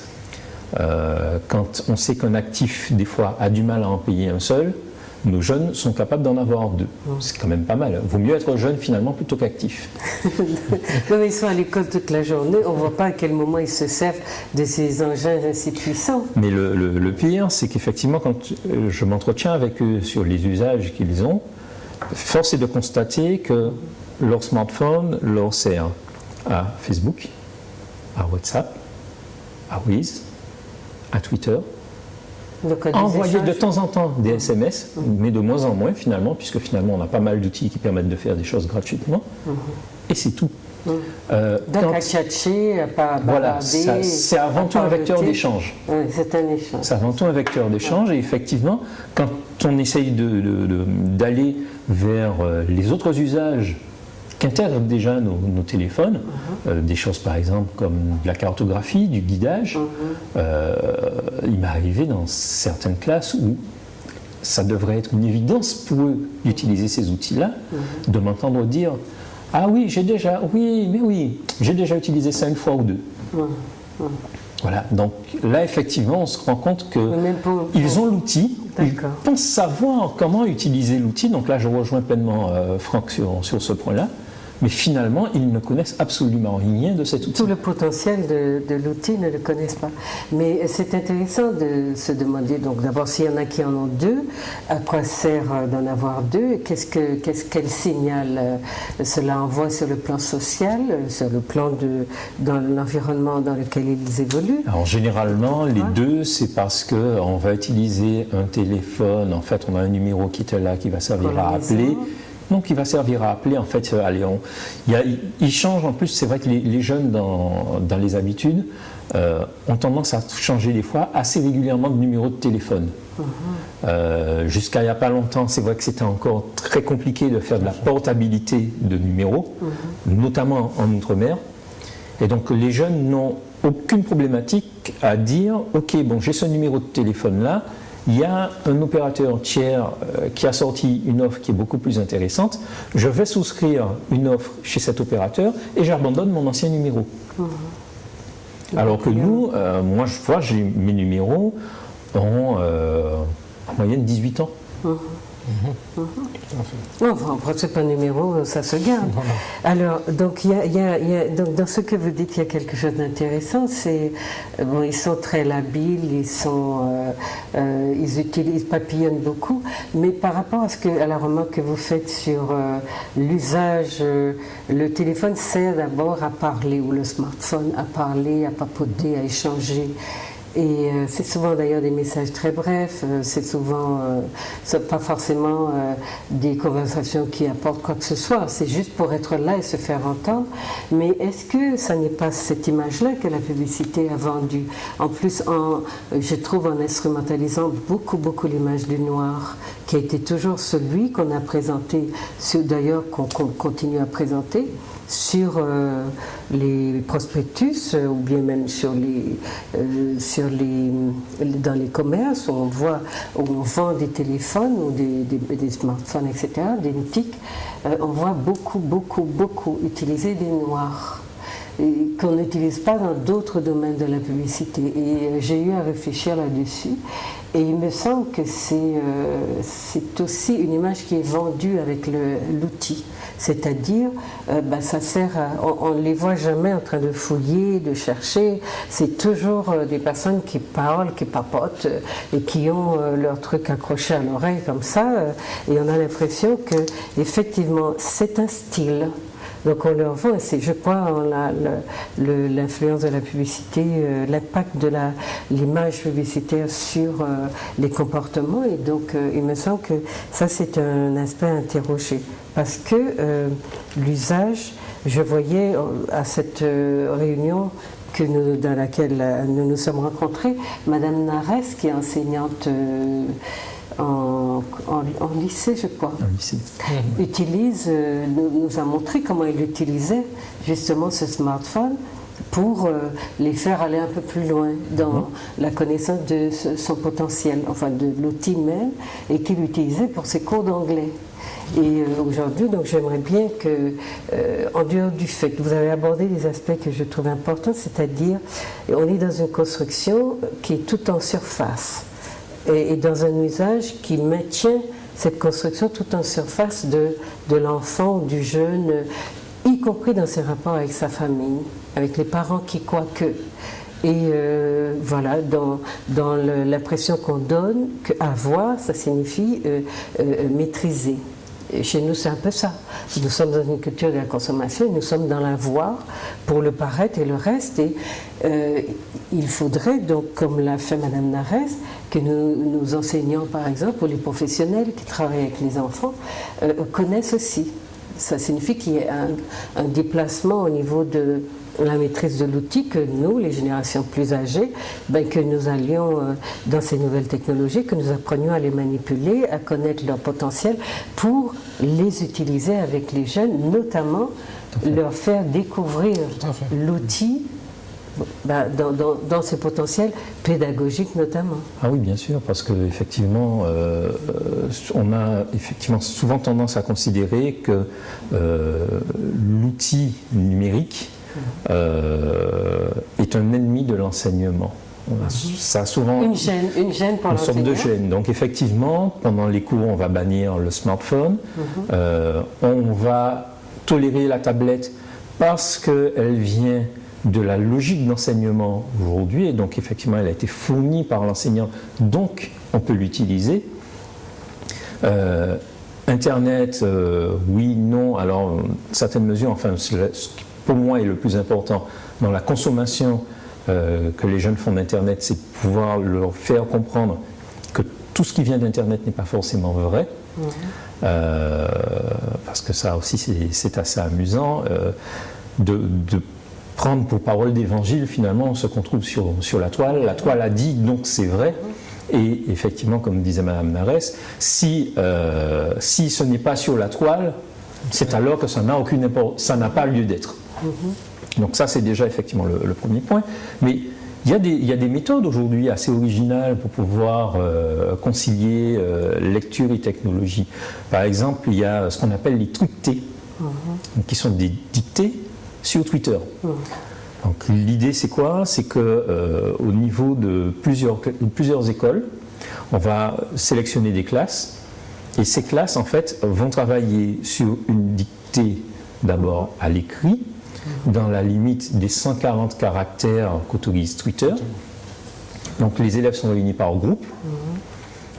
Quand on sait qu'un actif, des fois, a du mal à en payer un seul, nos jeunes sont capables d'en avoir deux. C'est quand même pas mal. Vaut mieux être jeune finalement plutôt qu'actif. Non, mais ils sont à l'école toute la journée, on ne voit pas à quel moment ils se servent de ces engins ainsi puissants. Mais le pire, c'est qu'effectivement, quand je m'entretiens avec eux sur les usages qu'ils ont, force est de constater que leur smartphone leur sert à Facebook, à WhatsApp, à Wiz, à Twitter, envoyer de temps en temps des SMS, mais de moins en moins finalement, puisque finalement on a pas mal d'outils qui permettent de faire des choses gratuitement, et c'est tout. Donc à tchatcher, à pas voilà, c'est avant tout un vecteur d'échange. Oui, c'est un échange. C'est avant tout un vecteur d'échange, et effectivement, quand on essaye d'aller vers les autres usages qu'intègrent déjà nos téléphones, des choses par exemple comme de la cartographie, du guidage. Il m'est arrivé dans certaines classes où ça devrait être une évidence pour eux d'utiliser ces outils-là, de m'entendre dire « Ah oui, j'ai déjà utilisé ça une fois ou deux. Voilà, donc là effectivement on se rend compte qu'ils ont l'outil, ils pensent savoir comment utiliser l'outil, donc là je rejoins pleinement Franck sur ce point-là. Mais finalement, ils ne connaissent absolument rien de cet outil. Tout le potentiel de l'outil ne le connaissent pas. Mais c'est intéressant de se demander, donc d'abord s'il y en a qui en ont deux, à quoi sert d'en avoir deux, quel signal cela envoie sur le plan social, sur le plan dans l'environnement dans lequel ils évoluent. Alors généralement, les deux, c'est parce qu'on va utiliser un téléphone, en fait on a un numéro qui est là, qui va servir à appeler. Donc il va servir à appeler, en fait, il change en plus, c'est vrai que les jeunes dans les habitudes ont tendance à changer des fois assez régulièrement de numéro de téléphone. Jusqu'à il n'y a pas longtemps, c'est vrai que c'était encore très compliqué de faire de la portabilité de numéros, notamment en Outre-mer. Et donc les jeunes n'ont aucune problématique à dire « Ok, bon, j'ai ce numéro de téléphone-là, il y a un opérateur tiers qui a sorti une offre qui est beaucoup plus intéressante. Je vais souscrire une offre chez cet opérateur et j'abandonne mon ancien numéro. Alors que nous, moi je vois, mes numéros ont en moyenne 18 ans. Enfin, en principe, un numéro, ça se garde. Alors, donc, donc, dans ce que vous dites, il y a quelque chose d'intéressant. C'est bon, ils sont très labiles, ils papillonnent beaucoup. Mais par rapport à la remarque que vous faites sur l'usage, le téléphone sert d'abord à parler, ou le smartphone à parler, à papoter, à échanger. Et c'est souvent d'ailleurs des messages très brefs, c'est souvent pas forcément des conversations qui apportent quoi que ce soit, c'est juste pour être là et se faire entendre. Mais est-ce que ça n'est pas cette image-là que la publicité a vendue? En plus, je trouve en instrumentalisant beaucoup l'image du noir, qui a été toujours celui qu'on a présenté, d'ailleurs qu'on continue à présenter, sur les prospectus ou bien même dans les commerces où on vend des téléphones ou des smartphones, etc., des NTIC, on voit beaucoup utiliser des noirs qu'on n'utilise pas dans d'autres domaines de la publicité. Et j'ai eu à réfléchir là-dessus. Et il me semble que c'est aussi une image qui est vendue avec l'outil. C'est-à-dire, ça sert on ne les voit jamais en train de fouiller, de chercher. C'est toujours des personnes qui parlent, qui papotent et qui ont leur truc accroché à l'oreille comme ça. Et on a l'impression que, effectivement, c'est un style. Donc on leur vend, et je crois en l'influence de la publicité, l'impact de l'image publicitaire sur les comportements, et donc il me semble que ça c'est un aspect à interroger, parce que l'usage, je voyais à cette réunion dans laquelle nous nous sommes rencontrés, Madame Nares, qui est enseignante en lycée, je crois, nous a montré comment elle utilisait justement ce smartphone pour les faire aller un peu plus loin dans la connaissance de son potentiel, enfin de l'outil même, et qu'il utilisait pour ses cours d'anglais. Et aujourd'hui, donc j'aimerais bien que, en dehors du fait que vous avez abordé des aspects que je trouve importants, c'est-à-dire on est dans une construction qui est tout en surface et dans un usage qui maintient cette construction tout en surface de l'enfant, du jeune, y compris dans ses rapports avec sa famille, avec les parents qui croient que. Et voilà, dans l'impression qu'on donne qu'avoir, ça signifie maîtriser. Et chez nous, c'est un peu ça. Nous sommes dans une culture de la consommation, et nous sommes dans l'avoir pour le paraître et le reste. Et il faudrait donc, comme l'a fait Mme Nares, que nous enseignants, par exemple, ou les professionnels qui travaillent avec les enfants, connaissent aussi. Ça signifie qu'il y ait un déplacement au niveau de la maîtrise de l'outil, que nous, les générations plus âgées, que nous allions dans ces nouvelles technologies, que nous apprenions à les manipuler, à connaître leur potentiel pour les utiliser avec les jeunes, notamment leur faire découvrir l'outil dans ses potentiels pédagogiques notamment. Ah oui, bien sûr, parce qu'effectivement, on a effectivement souvent tendance à considérer que l'outil numérique est un ennemi de l'enseignement. Ça a souvent une gêne pour une sorte de gêne. Donc effectivement, pendant les cours, on va bannir le smartphone, on va tolérer la tablette parce qu'elle vient de la logique d'enseignement aujourd'hui, et donc effectivement elle a été fournie par l'enseignant, donc on peut l'utiliser. Internet, oui, non, alors certaines mesures, enfin ce qui pour moi est le plus important dans la consommation que les jeunes font d'Internet, c'est de pouvoir leur faire comprendre que tout ce qui vient d'Internet n'est pas forcément vrai, parce que ça aussi c'est assez amusant, de prendre pour parole d'évangile finalement ce qu'on trouve sur la toile a dit donc c'est vrai. Et effectivement, comme disait Mme Nares, si ce n'est pas sur la toile, c'est alors que ça n'a pas lieu d'être. Donc ça, c'est déjà effectivement le premier point. Mais il y a des méthodes aujourd'hui assez originales pour pouvoir concilier lecture et technologie. Par exemple, il y a ce qu'on appelle les tructés, qui sont des dictées sur Twitter. Donc l'idée c'est quoi? C'est que au niveau de plusieurs écoles, on va sélectionner des classes, et ces classes en fait vont travailler sur une dictée d'abord à l'écrit, dans la limite des 140 caractères qu'autorise Twitter. Donc les élèves sont réunis par groupe,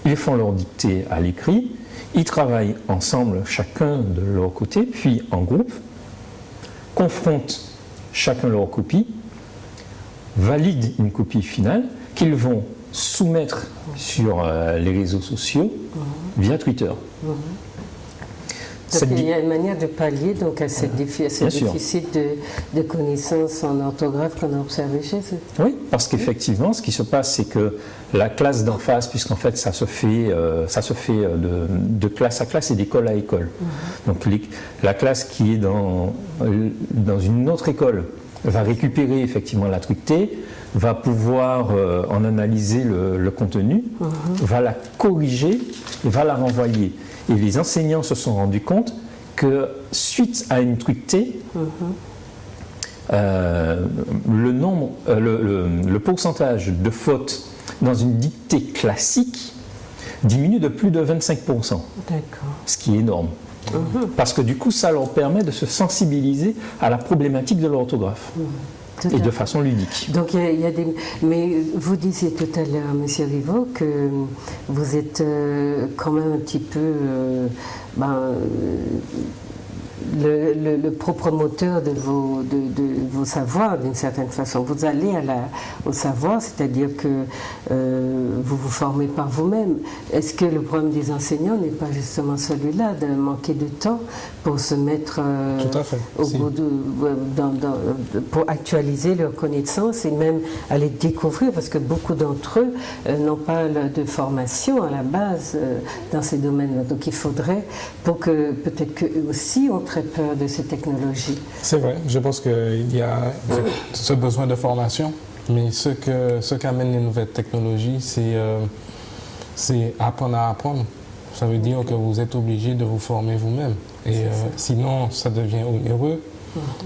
ils font leur dictée à l'écrit, ils travaillent ensemble chacun de leur côté, puis en groupe, confrontent chacun leur copie, valident une copie finale qu'ils vont soumettre sur les réseaux sociaux via Twitter. Donc il y a une manière de pallier donc, à ce déficit de connaissances en orthographe qu'on a observé chez eux. Oui, parce qu'effectivement, ce qui se passe, c'est que la classe d'en face, puisqu'en fait ça se fait de classe à classe et d'école à école. Donc la classe qui est dans une autre école va récupérer effectivement la tructée, va pouvoir en analyser le contenu, va la corriger et va la renvoyer. Et les enseignants se sont rendus compte que suite à une tructée, le pourcentage de fautes dans une dictée classique diminue de plus de 25%. Ce qui est énorme. Parce que du coup, ça leur permet de se sensibiliser à la problématique de l'orthographe. Et de façon ludique. Donc il y a des... Mais vous disiez tout à l'heure, M. Rivaud, que vous êtes quand même un petit peu le promoteur de vos savoirs d'une certaine façon. Vous allez au savoir, c'est-à-dire que vous vous formez par vous-même. Est-ce que le problème des enseignants n'est pas justement celui-là, de manquer de temps pour se mettre au bout pour actualiser leurs connaissances et même aller découvrir, parce que beaucoup d'entre eux n'ont pas de formation à la base dans ces domaines-là. Donc il faudrait, pour que peut-être qu'eux aussi ont très peur de ces technologies. C'est vrai, je pense qu'il y a ce besoin de formation, mais ce qu'amènent les nouvelles technologies, c'est apprendre à apprendre. Ça veut dire que vous êtes obligé de vous former vous-même. Et sinon, ça devient onéreux.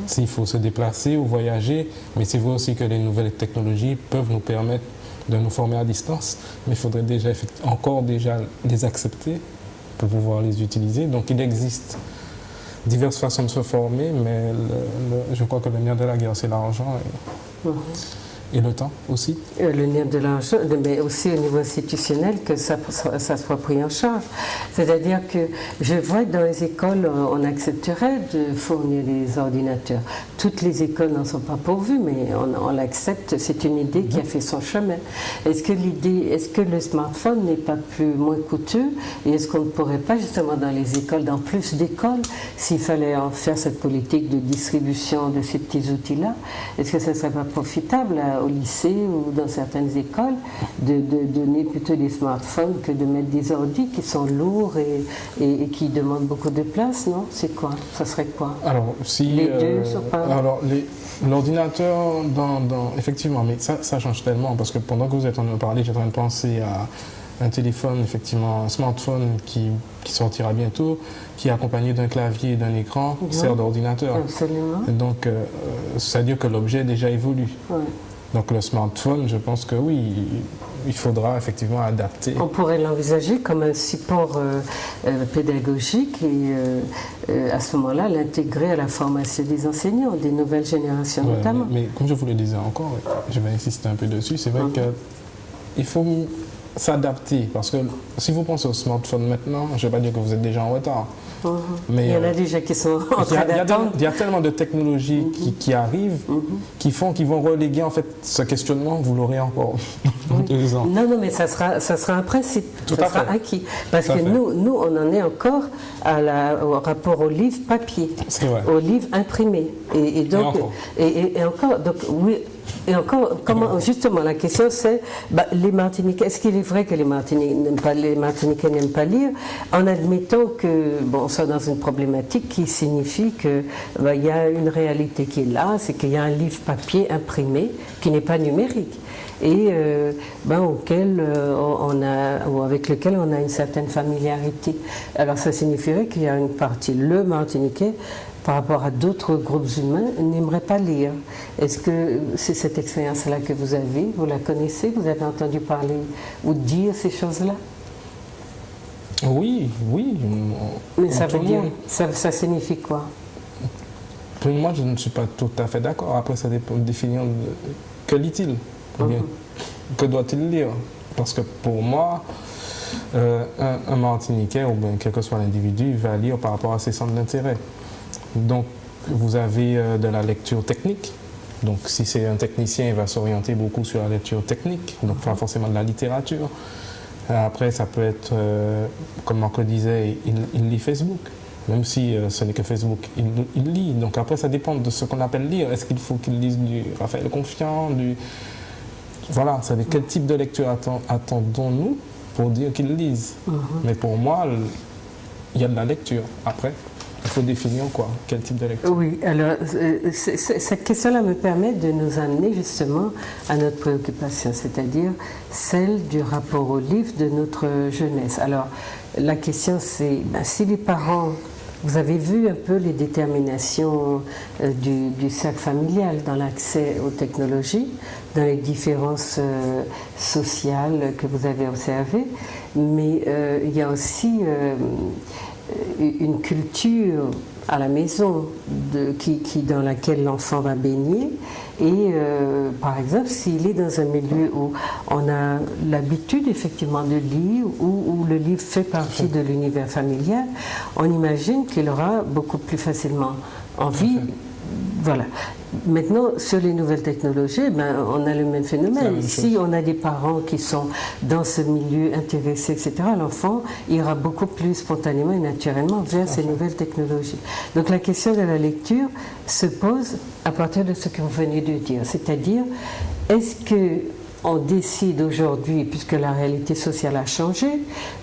S'il faut se déplacer ou voyager, mais c'est vrai aussi que les nouvelles technologies peuvent nous permettre de nous former à distance, mais il faudrait déjà les accepter pour pouvoir les utiliser. Donc il existe diverses façons de se former, mais je crois que le nerf de la guerre, c'est l'argent et le temps aussi. Le nerf de l'argent, mais aussi au niveau institutionnel, que ça soit pris en charge. C'est-à-dire que je vois que dans les écoles, on accepterait de fournir des ordinateurs. Toutes les écoles n'en sont pas pourvues, mais on l'accepte. C'est une idée qui a fait son chemin. Est-ce que le smartphone n'est pas moins coûteux? Et est-ce qu'on ne pourrait pas, justement, dans les écoles, dans plus d'écoles, s'il fallait en faire cette politique de distribution de ces petits outils-là, est-ce que ça ne serait pas profitable au lycée ou dans certaines écoles de donner plutôt des smartphones que de mettre des ordi qui sont lourds et qui demandent beaucoup de place, non? C'est quoi? Ça serait quoi? Alors, si... Les deux sont pas... Alors, l'ordinateur, effectivement, mais ça change tellement, parce que pendant que vous êtes en train de parler, j'étais en train de penser à un téléphone, effectivement, un smartphone qui sortira bientôt, qui est accompagné d'un clavier et d'un écran, qui sert d'ordinateur. Absolument. Donc, c'est-à-dire que l'objet déjà évolue. Ouais. Donc le smartphone, je pense que oui, il faudra effectivement adapter. On pourrait l'envisager comme un support pédagogique et à ce moment-là l'intégrer à la formation des enseignants, des nouvelles générations notamment. Mais comme je vous le disais encore, je vais insister un peu dessus, c'est vrai qu'il faut s'adapter, parce que si vous pensez au smartphone maintenant, je ne vais pas dire que vous êtes déjà en retard. Mais, il y en a déjà qui sont en train d'attendre. Il y a tellement de technologies qui arrivent, qui vont reléguer en fait ce questionnement, vous l'aurez encore dans 2 ans. Non, mais ça sera un principe, ça sera acquis. Parce que nous, on en est encore au rapport au livre papier, au livre imprimé. Et encore, donc oui. Et encore, justement, la question c'est, les Martiniquais, est-ce qu'il est vrai que les Martiniquais n'aiment pas lire, en admettant que, on soit dans une problématique qui signifie que il y a une réalité qui est là, c'est qu'il y a un livre papier imprimé qui n'est pas numérique et avec lequel on a une certaine familiarité. Alors ça signifierait qu'il y a une partie, le Martiniquais, par rapport à d'autres groupes humains, n'aimerait pas lire. Est-ce que c'est cette expérience-là que vous avez? Vous la connaissez? Vous avez entendu parler ou dire ces choses-là? Oui. Mais ça veut dire, ça signifie quoi? Pour moi, je ne suis pas tout à fait d'accord. Après, ça dépend de définir que lit-il? Ou bien, que doit-il lire? Parce que pour moi, un Martiniquais, ou bien quel que soit l'individu, va lire par rapport à ses centres d'intérêt. Donc, vous avez de la lecture technique. Donc, si c'est un technicien, il va s'orienter beaucoup sur la lecture technique, donc pas forcément de la littérature. Après, ça peut être, comme Marco disait, il lit Facebook. Même si ce n'est que Facebook, il lit. Donc après, ça dépend de ce qu'on appelle lire. Est-ce qu'il faut qu'il lise du Raphaël Confiant, Voilà, quel type de lecture attendons-nous pour dire qu'il lise? Mais pour moi, il y a de la lecture. Après, il faut définir quoi? Quel type de lecture? Oui, alors cette question-là me permet de nous amener justement à notre préoccupation, c'est-à-dire celle du rapport au livre de notre jeunesse. Alors, la question c'est, si les parents, vous avez vu un peu les déterminations du cercle familial dans l'accès aux technologies, dans les différences sociales que vous avez observées, mais il y a aussi une culture à la maison dans laquelle l'enfant va baigner et par exemple s'il est dans un milieu où on a l'habitude effectivement de lire où le livre fait partie de l'univers familial, on imagine qu'il aura beaucoup plus facilement envie. Voilà. Maintenant, sur les nouvelles technologies, on a le même phénomène. Si on a des parents qui sont dans ce milieu intéressés, etc., l'enfant ira beaucoup plus spontanément et naturellement vers ces nouvelles technologies. Donc la question de la lecture se pose à partir de ce que vous venez de dire. C'est-à-dire, est-ce qu'on décide aujourd'hui, puisque la réalité sociale a changé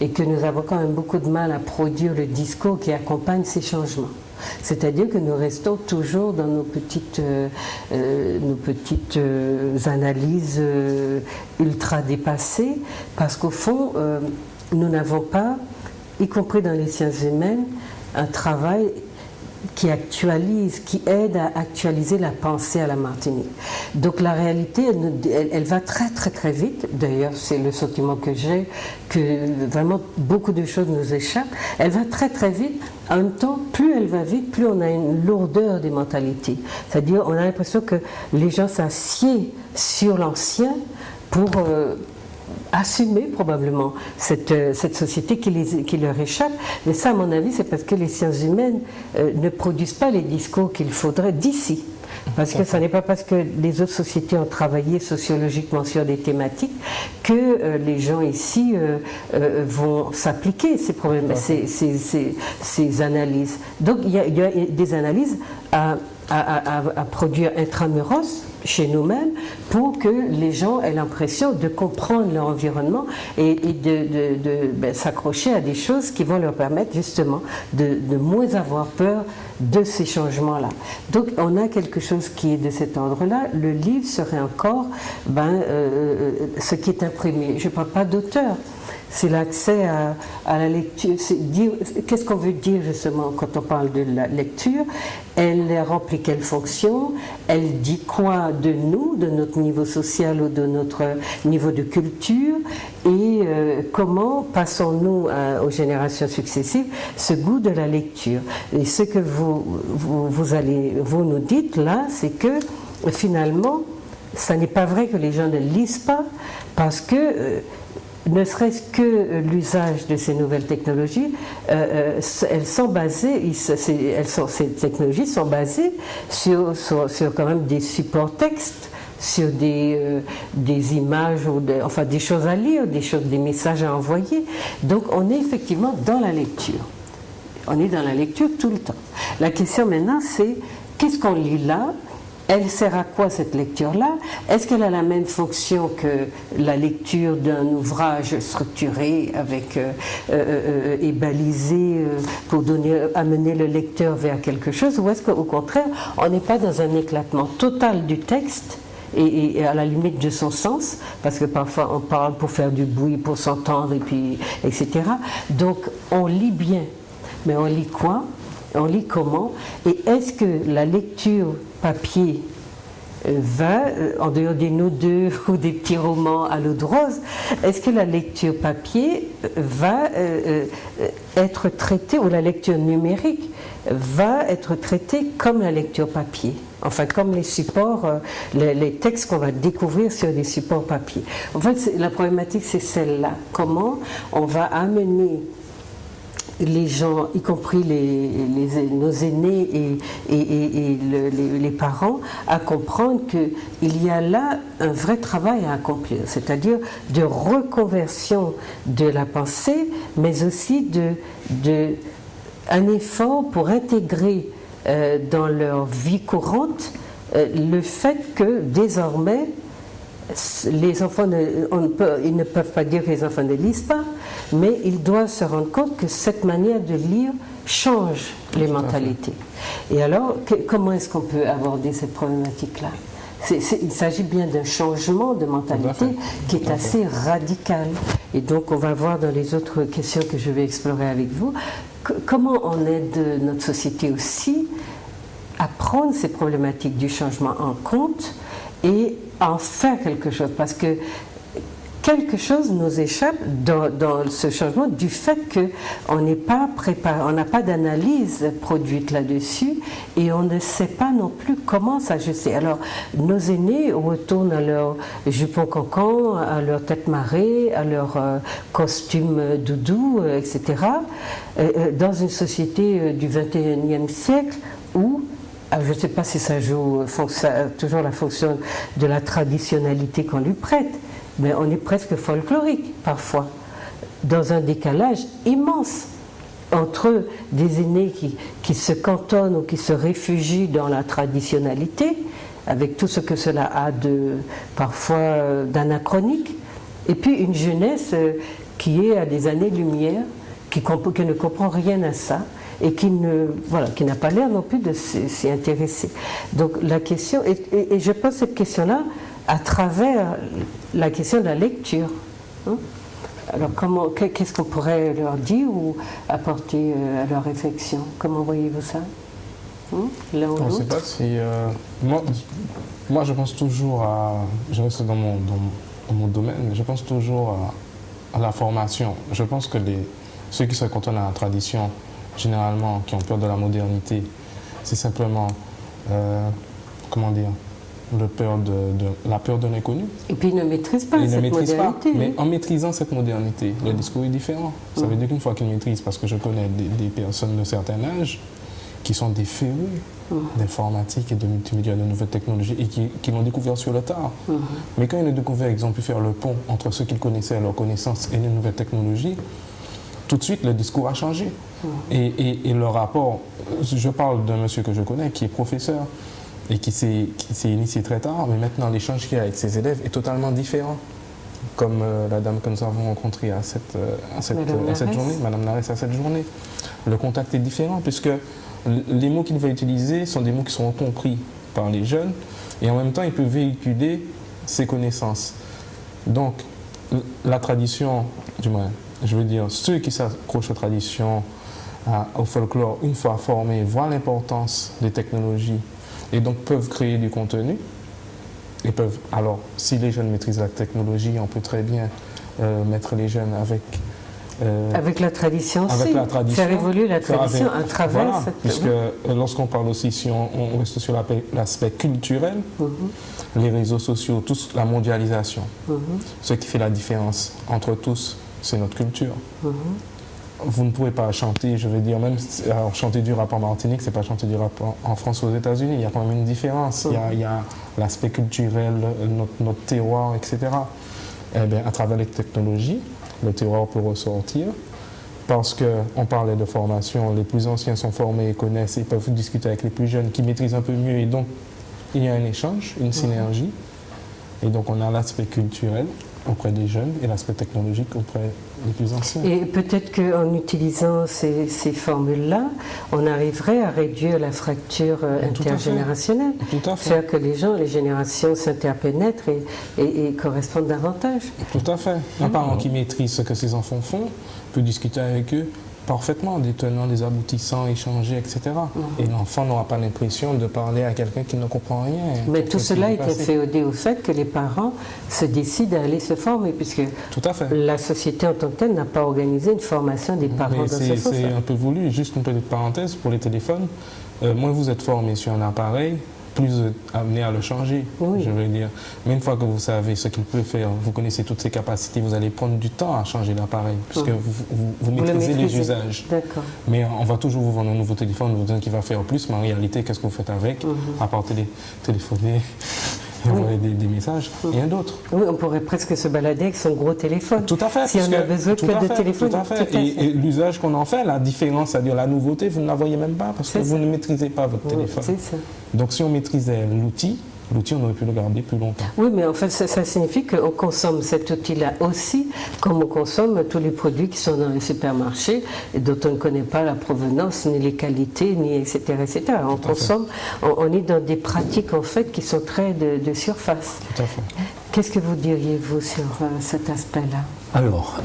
et que nous avons quand même beaucoup de mal à produire le discours qui accompagne ces changements. C'est-à-dire que nous restons toujours dans nos petites analyses ultra dépassées, parce qu'au fond, nous n'avons pas, y compris dans les sciences humaines, un travail qui actualise, qui aide à actualiser la pensée à la Martinique. Donc la réalité, elle va très très très vite. D'ailleurs, c'est le sentiment que j'ai, que vraiment beaucoup de choses nous échappent. Elle va très très vite. En même temps, plus elle va vite, plus on a une lourdeur des mentalités. C'est-à-dire, on a l'impression que les gens s'assiedent sur l'ancien pour assumer probablement cette société qui leur échappe. Mais ça, à mon avis, c'est parce que les sciences humaines ne produisent pas les discours qu'il faudrait d'ici. Parce que ce n'est pas parce que les autres sociétés ont travaillé sociologiquement sur des thématiques que les gens ici vont s'appliquer ces problèmes, ces analyses. Donc il y a des analyses à produire intramuros chez nous-mêmes pour que les gens aient l'impression de comprendre leur environnement et de s'accrocher à des choses qui vont leur permettre justement de moins avoir peur de ces changements-là. Donc on a quelque chose qui est de cet ordre-là. Le livre serait encore ce qui est imprimé. Je ne parle pas d'auteur. C'est l'accès à la lecture. Qu'est-ce qu'on veut dire justement quand on parle de la lecture? Elle remplit quelle fonction? Elle dit quoi de nous, de notre niveau social ou de notre niveau de culture? Et comment passons-nous aux générations successives ce goût de la lecture? Et ce que vous nous dites là, c'est que finalement, ça n'est pas vrai que les gens ne lisent pas, parce que ne serait-ce que l'usage de ces nouvelles technologies, elles sont basées, ces technologies sont basées sur quand même des supports textes, sur des images, enfin des choses à lire, des messages à envoyer. Donc on est effectivement dans la lecture. On est dans la lecture tout le temps. La question maintenant, c'est qu'est-ce qu'on lit là? Elle sert à quoi cette lecture-là? Est-ce qu'elle a la même fonction que la lecture d'un ouvrage structuré et balisé pour amener le lecteur vers quelque chose? Ou est-ce qu'au contraire, on n'est pas dans un éclatement total du texte et à la limite de son sens, parce que parfois on parle pour faire du bruit, pour s'entendre, et puis, etc. Donc on lit bien, mais on lit quoi? On lit comment? Et est-ce que la lecture papier va, en dehors des nous deux ou des petits romans à l'eau de rose, est-ce que la lecture papier va être traitée, ou la lecture numérique va être traitée comme la lecture papier? Enfin, comme les supports, les textes qu'on va découvrir sur des supports papier. En fait, la problématique, c'est celle-là. Comment on va amener les gens, y compris nos aînés et les parents, à comprendre qu'il y a là un vrai travail à accomplir, c'est-à-dire de reconversion de la pensée, mais aussi un effort pour intégrer dans leur vie courante le fait que désormais les enfants, ils ne peuvent pas dire que les enfants ne lisent pas, mais ils doivent se rendre compte que cette manière de lire change les mentalités. Et alors, comment est-ce qu'on peut aborder cette problématique-là? Il s'agit bien d'un changement de mentalité qui est assez radical. Et donc, on va voir dans les autres questions que je vais explorer avec vous, comment on aide notre société aussi à prendre ces problématiques du changement en compte et en faire quelque chose, parce que quelque chose nous échappe dans ce changement du fait qu'on n'est pas préparé, on n'a pas d'analyse produite là-dessus et on ne sait pas non plus comment s'ajuster. Alors, nos aînés retournent à leur jupon cancan, à leur tête marée, à leur costume doudou, etc. Dans une société du XXIe siècle où je ne sais pas si ça joue toujours la fonction de la traditionnalité qu'on lui prête, mais on est presque folklorique parfois, dans un décalage immense entre des aînés qui se cantonnent ou qui se réfugient dans la traditionnalité, avec tout ce que cela a parfois d'anachronique, et puis une jeunesse qui est à des années-lumière, qui ne comprend rien à ça, et qui n'a pas l'air non plus de s'y intéresser. Donc la question, et je pose cette question-là à travers la question de la lecture. Hein? Alors qu'est-ce qu'on pourrait leur dire ou apporter à leur réflexion? Comment voyez-vous ça? L'un ou l'autre? Je ne sais pas si... moi, je pense toujours je reste dans mon domaine, mais je pense toujours à la formation. Je pense que ceux qui se cantonnent à la tradition, généralement, qui ont peur de la modernité, c'est simplement, comment dire, la peur de l'inconnu. Et puis ils ne maîtrisent pas cette modernité. Mais en maîtrisant cette modernité, le discours est différent. Ça veut dire qu'une fois qu'ils maîtrisent, parce que je connais des personnes de certain âge qui sont des férus d'informatique et de multimédia, de nouvelles technologies, et qui l'ont découvert sur le tard. Mais quand ils l'ont découvert, ils ont pu faire le pont entre ce qu'ils connaissaient, leurs connaissances et les nouvelles technologies, tout de suite, le discours a changé. Et le rapport, je parle d'un monsieur que je connais qui est professeur, et qui s'est initié très tard, mais maintenant l'échange qu'il y a avec ses élèves est totalement différent. Comme la dame que nous avons rencontrée à cette journée, Madame Narès à cette journée. Le contact est différent puisque les mots qu'il va utiliser sont des mots qui sont compris par les jeunes et en même temps il peut véhiculer ses connaissances. Donc la tradition, du moins, je veux dire, ceux qui s'accrochent aux traditions, au folklore, une fois formés, voient l'importance des technologies et donc peuvent créer du contenu. Et peuvent, alors, si les jeunes maîtrisent la technologie, on peut très bien mettre les jeunes avec la tradition aussi, faire évoluer la tradition à travers voilà, cette... Puisque lorsqu'on parle aussi, si on reste sur l'aspect culturel, les réseaux sociaux, la mondialisation, ce qui fait la différence entre tous, c'est notre culture. Vous ne pouvez pas chanter, je veux dire, même alors, chanter du rap en Martinique, c'est pas chanter du rap en France ou aux États-Unis. Il y a quand même une différence. Il y a l'aspect culturel, notre terroir, etc. Eh bien, à travers les technologies, le terroir peut ressortir. Parce qu'on parlait de formation, les plus anciens sont formés et connaissent et peuvent discuter avec les plus jeunes qui maîtrisent un peu mieux. Et donc, il y a un échange, une synergie. Et donc, on a l'aspect culturel auprès des jeunes et l'aspect technologique auprès des plus anciens. Et peut-être qu'en utilisant ces formules-là, on arriverait à réduire la fracture intergénérationnelle. Tout à fait. C'est-à-dire que les générations s'interpénètrent et correspondent davantage. Tout à fait. Un parent qui maîtrise ce que ses enfants font peut discuter avec eux parfaitement, des tenants, des aboutissants, échanger, etc. Et l'enfant n'aura pas l'impression de parler à quelqu'un qui ne comprend rien. Mais tout cela est féodé au fait que les parents se décident à aller se former, puisque tout à fait. La société en tant que telle n'a pas organisé une formation des parents dans ce sens. C'est un peu voulu. Juste une petite parenthèse pour les téléphones. Moins vous êtes formé sur un appareil, plus vous êtes amené à le changer, je veux dire. Mais une fois que vous savez ce qu'il peut faire, vous connaissez toutes ses capacités, vous allez prendre du temps à changer l'appareil, puisque vous maîtrisez les usages. Mais on va toujours vous vendre un nouveau téléphone, vous dire qu'il va faire plus, mais en réalité, qu'est-ce que vous faites avec, à part téléphoner et envoyer des messages, rien d'autre. Oui, on pourrait presque se balader avec son gros téléphone. Tout à fait. Si on a besoin que de téléphone. Tout à fait. Et l'usage qu'on en fait, la différence, c'est-à-dire la nouveauté, vous ne la voyez même pas parce que vous ne maîtrisez pas votre téléphone. C'est ça. Donc si on maîtrisait l'outil, on aurait pu le garder plus longtemps. Oui, mais en fait, ça signifie qu'on consomme cet outil-là aussi, comme on consomme tous les produits qui sont dans les supermarchés et dont on ne connaît pas la provenance, ni les qualités, ni etc. etc. On consomme, on est dans des pratiques en fait qui sont très de surface. Tout à fait. Qu'est-ce que vous diriez, vous, sur cet aspect-là? Alors,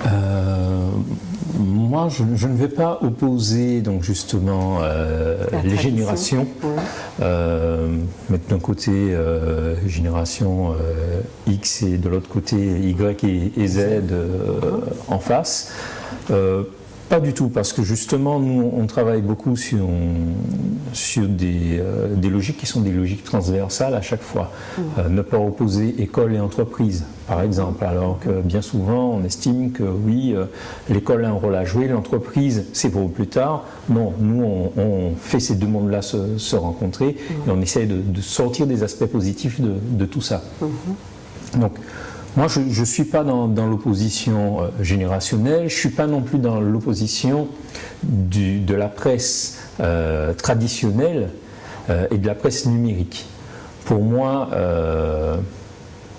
moi, je ne vais pas opposer donc justement les générations, mettre d'un côté génération X et de l'autre côté Y et Z en face. Pas du tout, parce que justement, nous, on travaille beaucoup sur des logiques qui sont des logiques transversales à chaque fois. Ne pas opposer école et entreprise, par exemple, alors que bien souvent, on estime que oui, l'école a un rôle à jouer, l'entreprise, c'est pour plus tard. Non, nous, on fait ces deux mondes-là se rencontrer et on essaie de sortir des aspects positifs de tout ça. Donc, moi, je ne suis pas dans l'opposition générationnelle, je ne suis pas non plus dans l'opposition de la presse traditionnelle et de la presse numérique. Pour moi,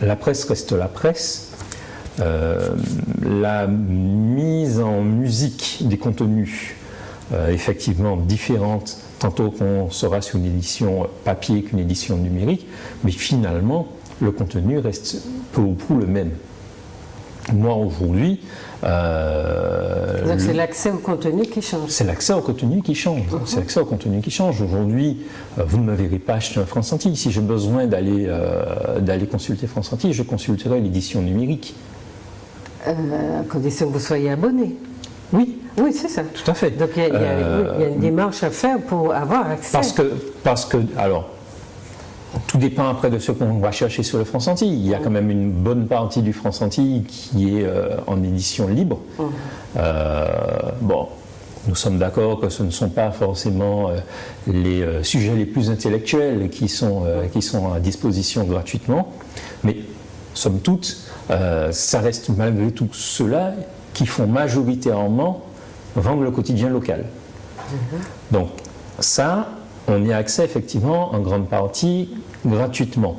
la presse reste la presse. La mise en musique des contenus effectivement différentes, tantôt qu'on sera sur une édition papier qu'une édition numérique, mais finalement, le contenu reste peu ou prou le même. Moi, aujourd'hui... Donc c'est l'accès au contenu qui change. C'est l'accès au contenu qui change. C'est l'accès au contenu qui change. Aujourd'hui, vous ne me verrez pas acheter un France Antilles. Si j'ai besoin d'aller consulter France Antilles, je consulterai l'édition numérique. À condition que vous soyez abonné. Oui. Oui, c'est ça. Tout à fait. Donc il y a une démarche à faire pour avoir accès. Parce que alors, tout dépend après de ce qu'on va chercher sur le France Antilles. Il y a quand même une bonne partie du France Antilles qui est en édition libre. Bon, nous sommes d'accord que ce ne sont pas forcément les sujets les plus intellectuels qui sont à disposition gratuitement, mais somme toute, ça reste malgré tout ceux-là qui font majoritairement vendre le quotidien local. Donc ça, on y a accès effectivement en grande partie gratuitement.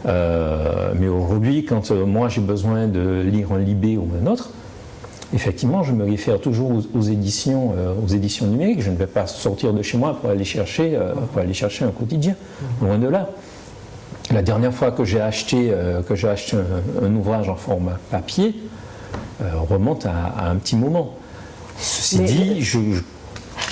Mais aujourd'hui, quand moi j'ai besoin de lire un Libé ou un autre, effectivement, je me réfère toujours aux éditions numériques. Je ne vais pas sortir de chez moi pour aller chercher un quotidien, loin de là. La dernière fois que j'ai acheté un ouvrage en format papier remonte à un petit moment. Ceci dit,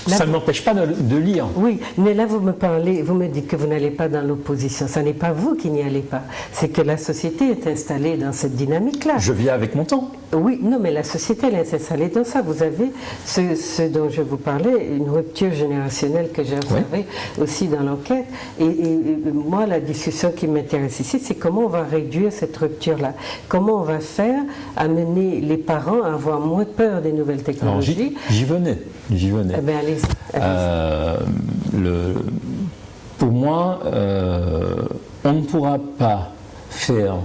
ça ne m'empêche pas de lire. Oui, mais là vous me dites que vous n'allez pas dans l'opposition. Ce n'est pas vous qui n'y allez pas. C'est que la société est installée dans cette dynamique-là. Je vis avec mon temps. Oui, non, mais la société elle est installée dans ça. Vous avez ce dont je vous parlais, une rupture générationnelle que j'ai observée aussi dans l'enquête. Et moi, la discussion qui m'intéresse ici, c'est comment on va réduire cette rupture-là. Comment on va faire amener les parents à avoir moins peur des nouvelles technologies. Alors, j'y venais. Eh bien, allez-y. Pour moi, on ne pourra pas faire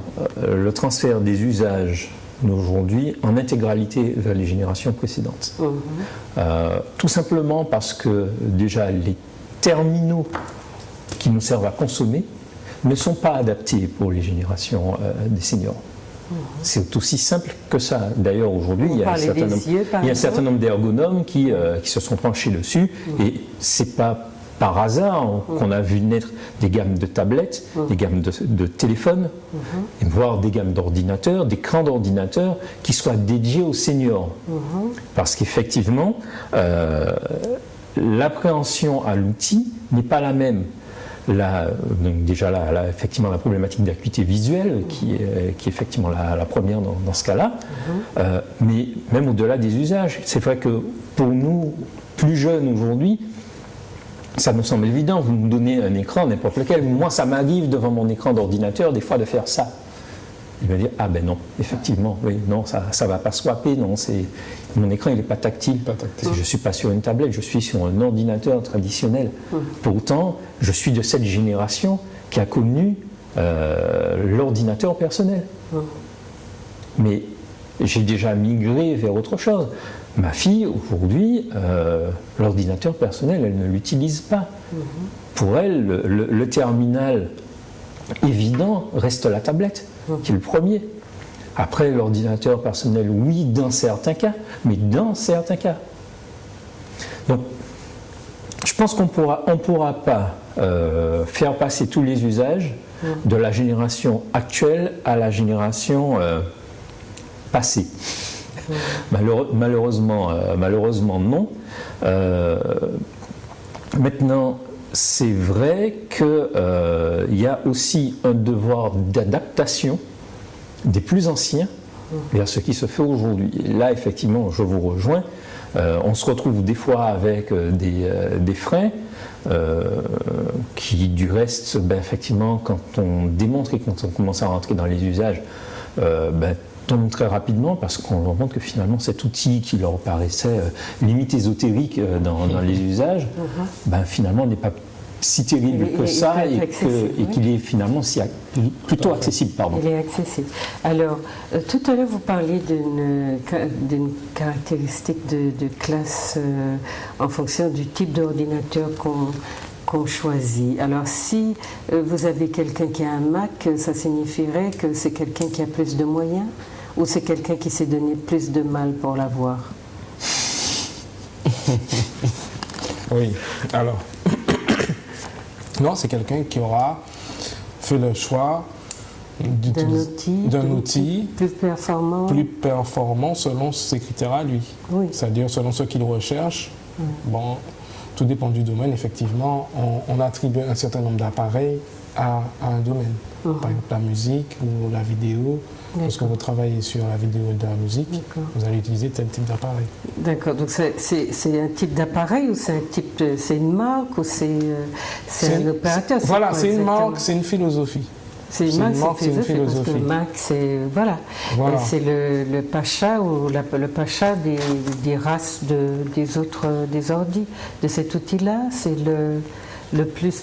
le transfert des usages d'aujourd'hui en intégralité vers les générations précédentes. Tout simplement parce que déjà les terminaux qui nous servent à consommer ne sont pas adaptés pour les générations des seniors. C'est aussi simple que ça. D'ailleurs, aujourd'hui, il y a un certain nombre d'ergonomes qui se sont penchés dessus, et c'est pas par hasard qu'on a vu naître des gammes de tablettes, des gammes de téléphones, et voire des gammes d'ordinateurs, d'écrans d'ordinateurs qui soient dédiés aux seniors. Parce qu'effectivement, l'appréhension à l'outil n'est pas la même. Donc déjà là, effectivement, la problématique d'acuité visuelle qui est effectivement la première dans ce cas-là, mais même au-delà des usages, c'est vrai que pour nous, plus jeunes aujourd'hui, ça nous semble évident. Vous nous donnez un écran, n'importe lequel. Moi, ça m'arrive devant mon écran d'ordinateur des fois de faire ça. Il va dire, ah ben non, effectivement, oui, non, ça ne va pas swapper, non, mon écran il n'est pas tactile. Je ne suis pas sur une tablette, je suis sur un ordinateur traditionnel. Pourtant, je suis de cette génération qui a connu l'ordinateur personnel. Mais j'ai déjà migré vers autre chose. Ma fille, aujourd'hui, l'ordinateur personnel, elle ne l'utilise pas. Pour elle, le terminal évident reste la tablette, qui est le premier. Après, l'ordinateur personnel, oui, dans certains cas, mais dans certains cas. Donc, je pense qu'on ne pourra pas faire passer tous les usages de la génération actuelle à la génération passée. Malheureusement, non. Maintenant, c'est vrai qu'il y a aussi un devoir d'adaptation des plus anciens vers ce qui se fait aujourd'hui. Et là, effectivement, je vous rejoins. On se retrouve des fois avec des freins qui, du reste, effectivement, quand on démontre et quand on commence à rentrer dans les usages, tombent très rapidement parce qu'on se rend compte que finalement cet outil qui leur paraissait limite ésotérique dans les usages, finalement n'est pas si terrible que ça et qu'il est finalement plutôt accessible. Il est accessible. Alors, tout à l'heure vous parliez d'une caractéristique de classe en fonction du type d'ordinateur qu'on choisit. Alors si vous avez quelqu'un qui a un Mac, ça signifierait que c'est quelqu'un qui a plus de moyens ou c'est quelqu'un qui s'est donné plus de mal pour l'avoir? Oui, alors, non, c'est quelqu'un qui aura fait le choix d'un outil plus performant selon ses critères à lui. Oui. C'est-à-dire selon ce qu'il recherche. Bon, tout dépend du domaine, effectivement. On attribue un certain nombre d'appareils à un domaine. Par exemple, la musique ou la vidéo. Lorsque vous travaillez sur la vidéo de la musique, vous allez utiliser tel type d'appareil. D'accord. Donc c'est un type d'appareil ou c'est une marque ou c'est un opérateur? Voilà, c'est une marque, c'est une philosophie. C'est une marque, c'est une philosophie. Parce que Mac, c'est c'est le pacha ou le pacha des races des ordi de cet outil-là. C'est le plus,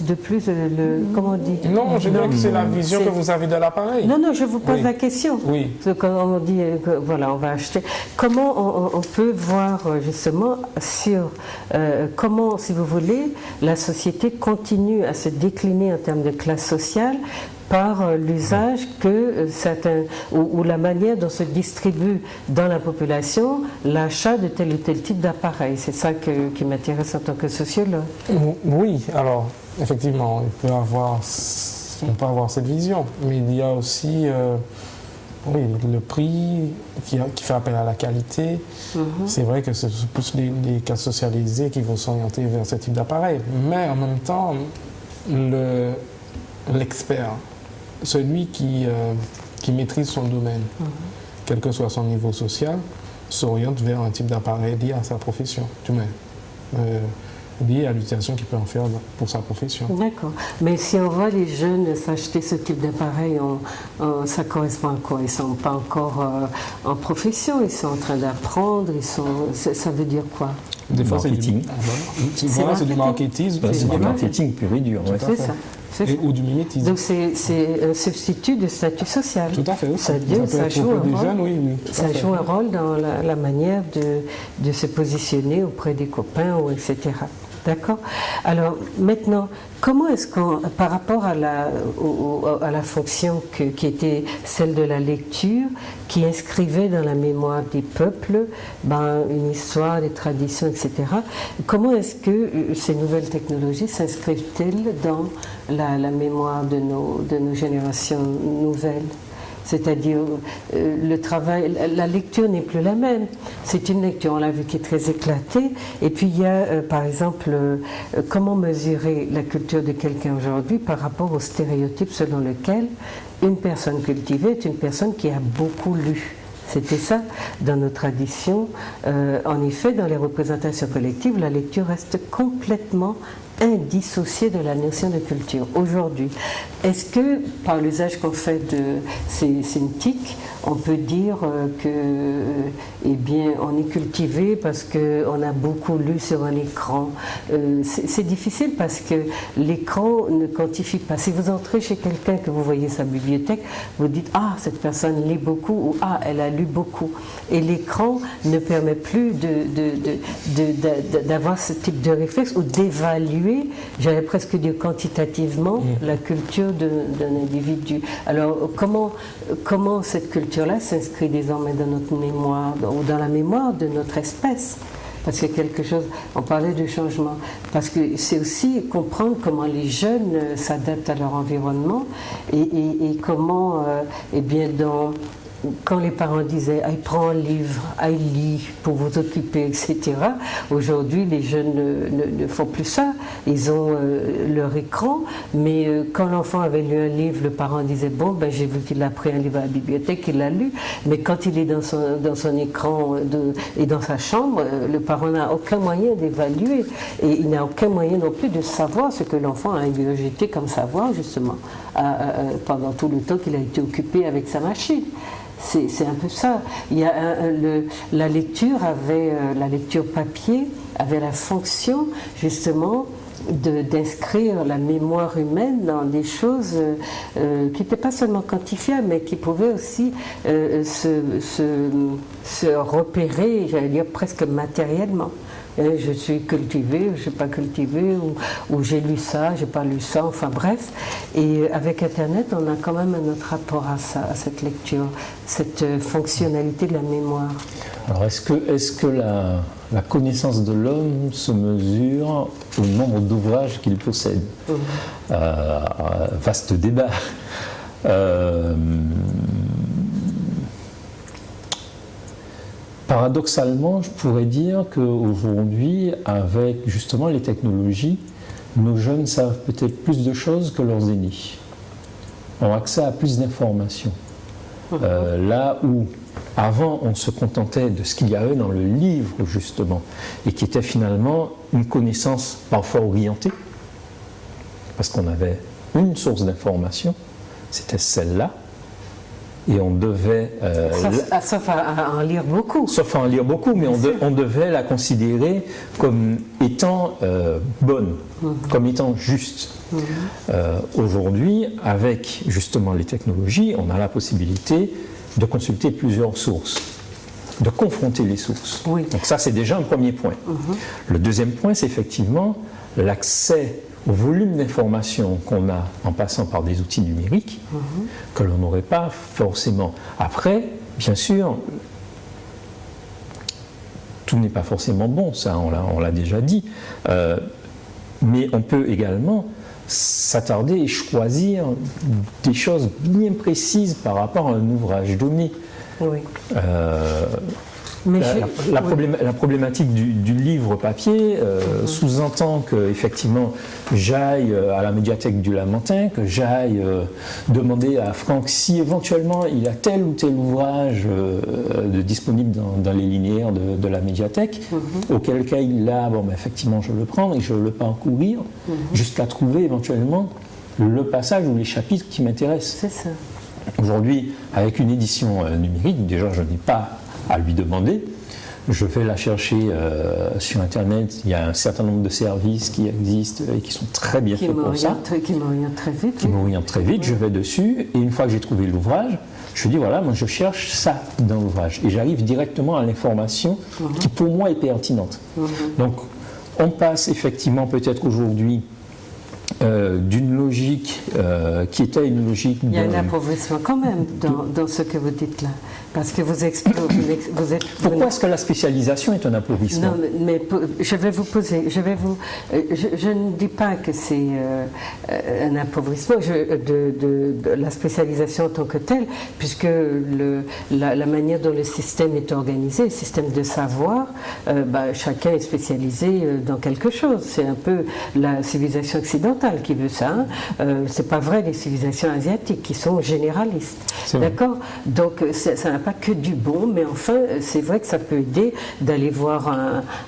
comment on dit? Non, je dirais que c'est la vision que vous avez de l'appareil. Non, je vous pose la question. Oui. Quand on dit, voilà, on va acheter. Comment on peut voir justement sur comment, si vous voulez, la société continue à se décliner en termes de classe sociale par l'usage que certains, ou la manière dont se distribue dans la population l'achat de tel ou tel type d'appareil. C'est ça qui m'intéresse en tant que sociologue. Oui, alors, effectivement, on peut avoir cette vision, mais il y a aussi le prix qui fait appel à la qualité. C'est vrai que c'est plus les cas socialisés qui vont s'orienter vers ce type d'appareil, mais en même temps, l'expert, celui qui maîtrise son domaine, quel que soit son niveau social, s'oriente vers un type d'appareil lié à sa profession, lié à l'utilisation qu'il peut en faire pour sa profession. D'accord. Mais si on voit les jeunes s'acheter ce type d'appareil, ça correspond à quoi? Ils ne sont pas encore en profession, ils sont en train d'apprendre, ça veut dire quoi? Des fois, marketing. C'est du marketing. C'est du marketing pur et dur. C'est ça. Ou du mimétisme. Donc c'est un substitut de statut social. Tout à fait. Ça joue un rôle dans la manière de se positionner auprès des copains, etc. D'accord? Alors maintenant, comment est-ce qu'on, par rapport à la fonction qui était celle de la lecture, qui inscrivait dans la mémoire des peuples une histoire, des traditions, etc., comment est-ce que ces nouvelles technologies s'inscrivent-elles dans la mémoire de nos générations nouvelles? C'est-à-dire, le travail, la lecture n'est plus la même. C'est une lecture, on l'a vu, qui est très éclatée. Et puis, il y a, par exemple, comment mesurer la culture de quelqu'un aujourd'hui par rapport au stéréotype selon lequel une personne cultivée est une personne qui a beaucoup lu. C'était ça dans nos traditions. En effet, dans les représentations collectives, la lecture reste complètement indissociée de la notion de culture. Aujourd'hui, est-ce que par l'usage qu'on fait de ces TIC, on peut dire on est cultivé parce qu'on a beaucoup lu sur un écran? C'est difficile parce que l'écran ne quantifie pas. Si vous entrez chez quelqu'un, que vous voyez sa bibliothèque, vous dites « Ah, cette personne lit beaucoup » ou « Ah, elle a lu beaucoup ». Et l'écran ne permet plus d'avoir ce type de réflexe ou d'évaluer, j'allais presque dire quantitativement, la culture d'un individu. Alors, comment cette culture-là s'inscrit désormais dans notre mémoire, ou dans la mémoire de notre espèce? Parce que quelque chose, on parlait de changement, parce que c'est aussi comprendre comment les jeunes s'adaptent à leur environnement et comment, quand les parents disaient « prends un livre, lis pour vous occuper, etc. » Aujourd'hui, les jeunes ne font plus ça. Ils ont leur écran, mais quand l'enfant avait lu un livre, le parent disait « Bon, j'ai vu qu'il a pris un livre à la bibliothèque, il l'a lu. » Mais quand il est dans son écran et dans sa chambre, le parent n'a aucun moyen d'évaluer. Et il n'a aucun moyen non plus de savoir ce que l'enfant a ingurgité comme savoir, justement, pendant tout le temps qu'il a été occupé avec sa machine. C'est un peu ça. Il y a la lecture papier avait la fonction justement d'inscrire la mémoire humaine dans des choses qui n'étaient pas seulement quantifiables, mais qui pouvaient aussi se repérer, j'allais dire presque matériellement. Je suis cultivée, je ne suis pas cultivée, ou j'ai lu ça, je n'ai pas lu ça, enfin bref. Et avec Internet, on a quand même un autre rapport à ça, à cette lecture, cette fonctionnalité de la mémoire. Alors, est-ce que la connaissance de l'homme se mesure au nombre d'ouvrages qu'il possède? Vaste débat. Paradoxalement, je pourrais dire qu'aujourd'hui, avec justement les technologies, nos jeunes savent peut-être plus de choses que leurs aînés, ont accès à plus d'informations. Là où avant on se contentait de ce qu'il y avait dans le livre justement, et qui était finalement une connaissance parfois orientée, parce qu'on avait une source d'information, c'était celle-là, et on devait... sauf à en lire beaucoup. Sauf à en lire beaucoup, mais on devait la considérer comme étant bonne, comme étant juste. Aujourd'hui, avec justement les technologies, on a la possibilité de consulter plusieurs sources, de confronter les sources. Oui. Donc ça, c'est déjà un premier point. Le deuxième point, c'est effectivement l'accès au volume d'informations qu'on a en passant par des outils numériques que l'on n'aurait pas forcément. Après, bien sûr, tout n'est pas forcément bon, ça on l'a déjà dit, mais on peut également s'attarder et choisir des choses bien précises par rapport à un ouvrage donné. Oui. La problématique du livre papier sous-entend qu'effectivement j'aille à la médiathèque du Lamentin, que j'aille demander à Franck si éventuellement il a tel ou tel ouvrage disponible dans les linéaires de la médiathèque, auquel cas il l'a, effectivement je le prends et je le parcourir jusqu'à trouver éventuellement le passage ou les chapitres qui m'intéressent. C'est ça. Aujourd'hui, avec une édition numérique, déjà je n'ai pas à lui demander, je vais la chercher sur Internet. Il y a un certain nombre de services qui existent et qui sont très bien faits pour ça. Qui m'orientent très vite. Qui m'orientent très vite, je vais dessus et une fois que j'ai trouvé l'ouvrage, je dis voilà, moi je cherche ça dans l'ouvrage et j'arrive directement à l'information qui pour moi est pertinente. Donc on passe effectivement peut-être aujourd'hui d'une logique qui était une logique... Il y a un appauvrissement quand même dans ce que vous dites là. Parce que vous êtes... Pourquoi est-ce que la spécialisation est un appauvrissement? Non, mais je vais vous poser... Je ne dis pas que c'est un appauvrissement de la spécialisation en tant que telle, puisque la manière dont le système est organisé, le système de savoir, chacun est spécialisé dans quelque chose. C'est un peu la civilisation occidentale qui veut ça. C'est pas vrai les civilisations asiatiques qui sont généralistes. D'accord? Donc ça n'a pas que du bon, mais enfin c'est vrai que ça peut aider d'aller voir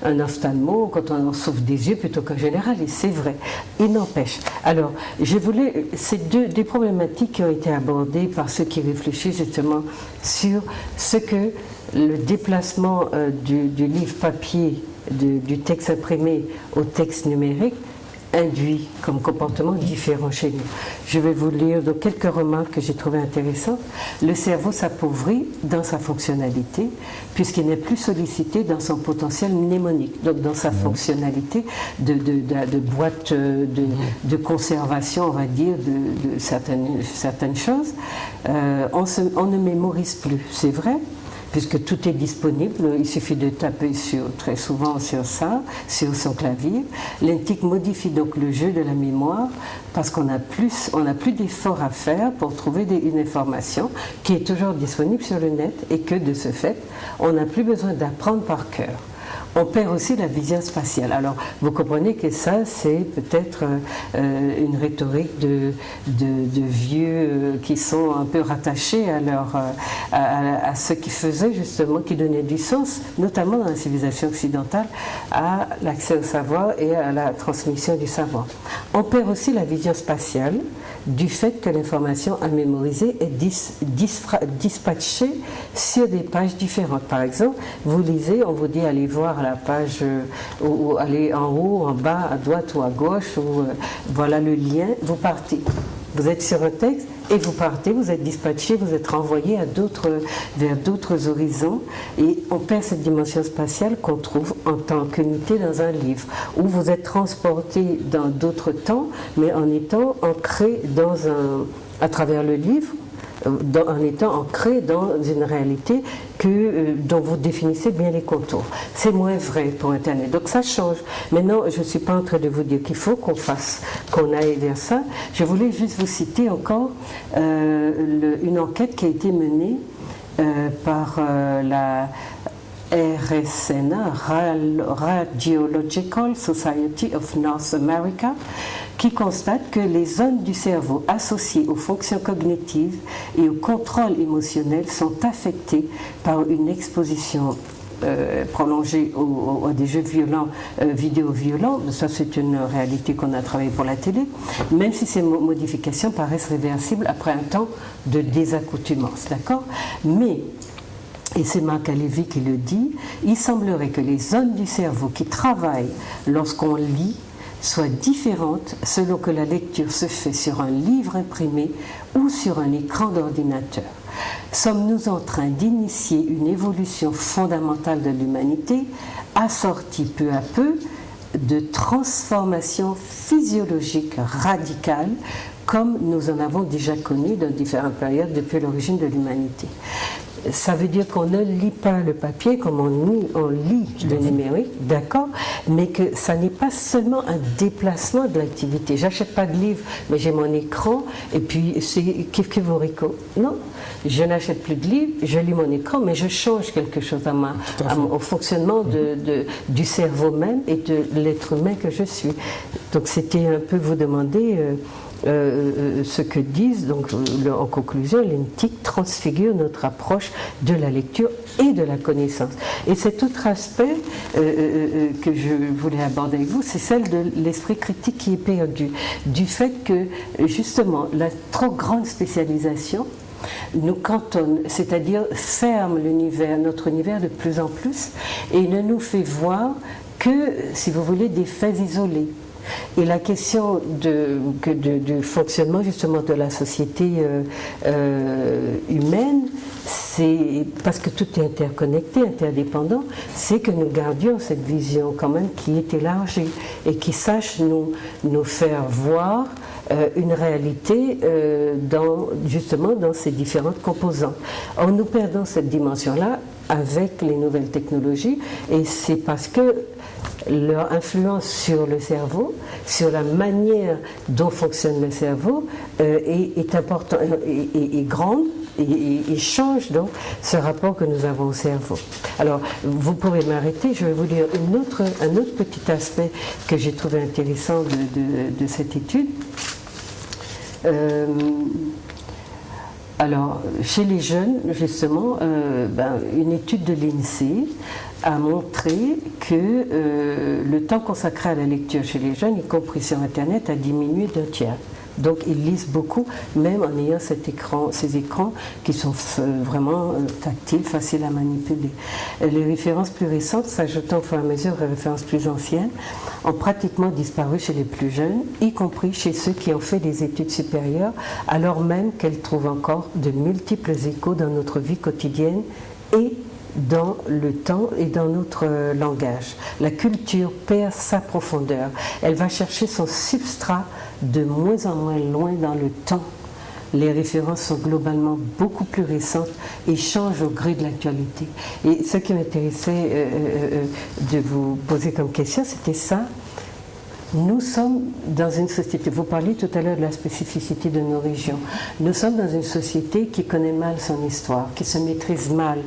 un ophtalmo quand on en souffre des yeux plutôt qu'un généraliste. C'est vrai. Il n'empêche. Alors, c'est des problématiques qui ont été abordées par ceux qui réfléchissent justement sur ce que le déplacement du livre papier, du texte imprimé au texte numérique induit comme comportement différent chez nous. Je vais vous lire donc quelques remarques que j'ai trouvées intéressantes. Le cerveau s'appauvrit dans sa fonctionnalité puisqu'il n'est plus sollicité dans son potentiel mnémonique, donc dans sa fonctionnalité de boîte de conservation, on va dire, de certaines choses. On ne mémorise plus, c'est vrai, puisque tout est disponible, il suffit de taper très souvent sur son clavier. L'INTIC modifie donc le jeu de la mémoire parce qu'on n'a plus d'efforts à faire pour trouver une information qui est toujours disponible sur le net et que de ce fait, on n'a plus besoin d'apprendre par cœur. On perd aussi la vision spatiale. Alors, vous comprenez que ça, c'est peut-être une rhétorique de vieux qui sont un peu rattachés à ce qui faisait justement, qui donnait du sens, notamment dans la civilisation occidentale, à l'accès au savoir et à la transmission du savoir. On perd aussi la vision spatiale du fait que l'information à mémoriser est dispatchée sur des pages différentes. Par exemple, vous lisez, on vous dit allez voir la page, ou aller en haut, en bas, à droite ou à gauche, ou voilà le lien, vous partez. Vous êtes sur un texte et vous partez, vous êtes dispatché, vous êtes renvoyé vers d'autres horizons et on perd cette dimension spatiale qu'on trouve en tant qu'unité dans un livre, où vous êtes transporté dans d'autres temps, mais en étant ancré à travers le livre, en étant ancré dans une réalité dont vous définissez bien les contours. C'est moins vrai pour Internet. Donc ça change. Maintenant, je ne suis pas en train de vous dire qu'il faut qu'on aille vers ça. Je voulais juste vous citer encore une enquête qui a été menée par la RSNA, Radiological Society of North America, qui constate que les zones du cerveau associées aux fonctions cognitives et au contrôle émotionnel sont affectées par une exposition prolongée à des jeux violents, vidéo violents. Ça, c'est une réalité qu'on a travaillé pour la télé, même si ces modifications paraissent réversibles après un temps de désaccoutumance, d'accord? Mais, et c'est Marc Alevi qui le dit, il semblerait que les zones du cerveau qui travaillent lorsqu'on lit soient différentes selon que la lecture se fait sur un livre imprimé ou sur un écran d'ordinateur. Sommes-nous en train d'initier une évolution fondamentale de l'humanité, assortie peu à peu de transformations physiologiques radicales, comme nous en avons déjà connu dans différentes périodes depuis l'origine de l'humanité? Ça veut dire qu'on ne lit pas le papier comme on lit le numérique, d'accord, mais que ça n'est pas seulement un déplacement de l'activité. J'achète pas de livre, mais j'ai mon écran, et puis c'est kiff rico. Non, je n'achète plus de livres, je lis mon écran, mais je change quelque chose au fonctionnement du cerveau même et de l'être humain que je suis. Donc c'était un peu vous demander... ce que disent, donc en conclusion, l'ENTIC transfigure notre approche de la lecture et de la connaissance. Et cet autre aspect que je voulais aborder avec vous, c'est celle de l'esprit critique qui est perdu, du fait que justement la trop grande spécialisation nous cantonne, c'est-à-dire ferme notre univers de plus en plus et ne nous fait voir que, si vous voulez, des faits isolés. Et la question du fonctionnement justement de la société humaine, c'est parce que tout est interconnecté, interdépendant, c'est que nous gardions cette vision quand même qui est élargie et qui sache nous faire voir une réalité justement dans ces différentes composantes. Or, nous perdons cette dimension-là avec les nouvelles technologies et c'est parce que leur influence sur le cerveau, sur la manière dont fonctionne le cerveau est importante et grande et change donc ce rapport que nous avons au cerveau. Alors, vous pourrez m'arrêter, je vais vous dire un autre petit aspect que j'ai trouvé intéressant de cette étude. Alors, chez les jeunes, justement, une étude de l'INSEE a montré que le temps consacré à la lecture chez les jeunes, y compris sur Internet, a diminué d'un tiers. Donc, ils lisent beaucoup, même en ayant ces écrans qui sont vraiment tactiles, faciles à manipuler. Les références plus récentes, s'ajoutant au fur et à mesure aux références plus anciennes, ont pratiquement disparu chez les plus jeunes, y compris chez ceux qui ont fait des études supérieures, alors même qu'elles trouvent encore de multiples échos dans notre vie quotidienne et dans le temps et dans notre langage. La culture perd sa profondeur. Elle va chercher son substrat de moins en moins loin dans le temps. Les références sont globalement beaucoup plus récentes et changent au gré de l'actualité. Et ce qui m'intéressait de vous poser comme question, c'était ça. Nous sommes dans une société, vous parliez tout à l'heure de la spécificité de nos régions, nous sommes dans une société qui connaît mal son histoire, qui se maîtrise mal,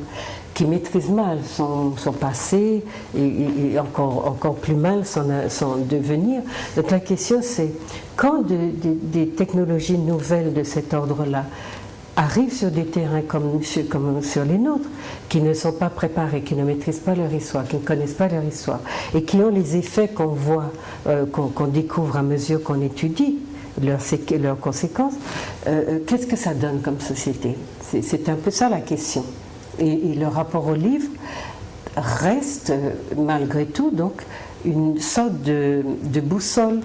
qui maîtrise mal son passé et encore plus mal son devenir. Donc la question c'est, quand des technologies nouvelles de cet ordre-là arrivent sur des terrains comme sur les nôtres, qui ne sont pas préparés, qui ne maîtrisent pas leur histoire, qui ne connaissent pas leur histoire, et qui ont les effets qu'on voit, qu'on découvre à mesure qu'on étudie leurs conséquences, qu'est-ce que ça donne comme société? C'est un peu ça la question. Et le rapport au livre reste, malgré tout, donc, une sorte de boussole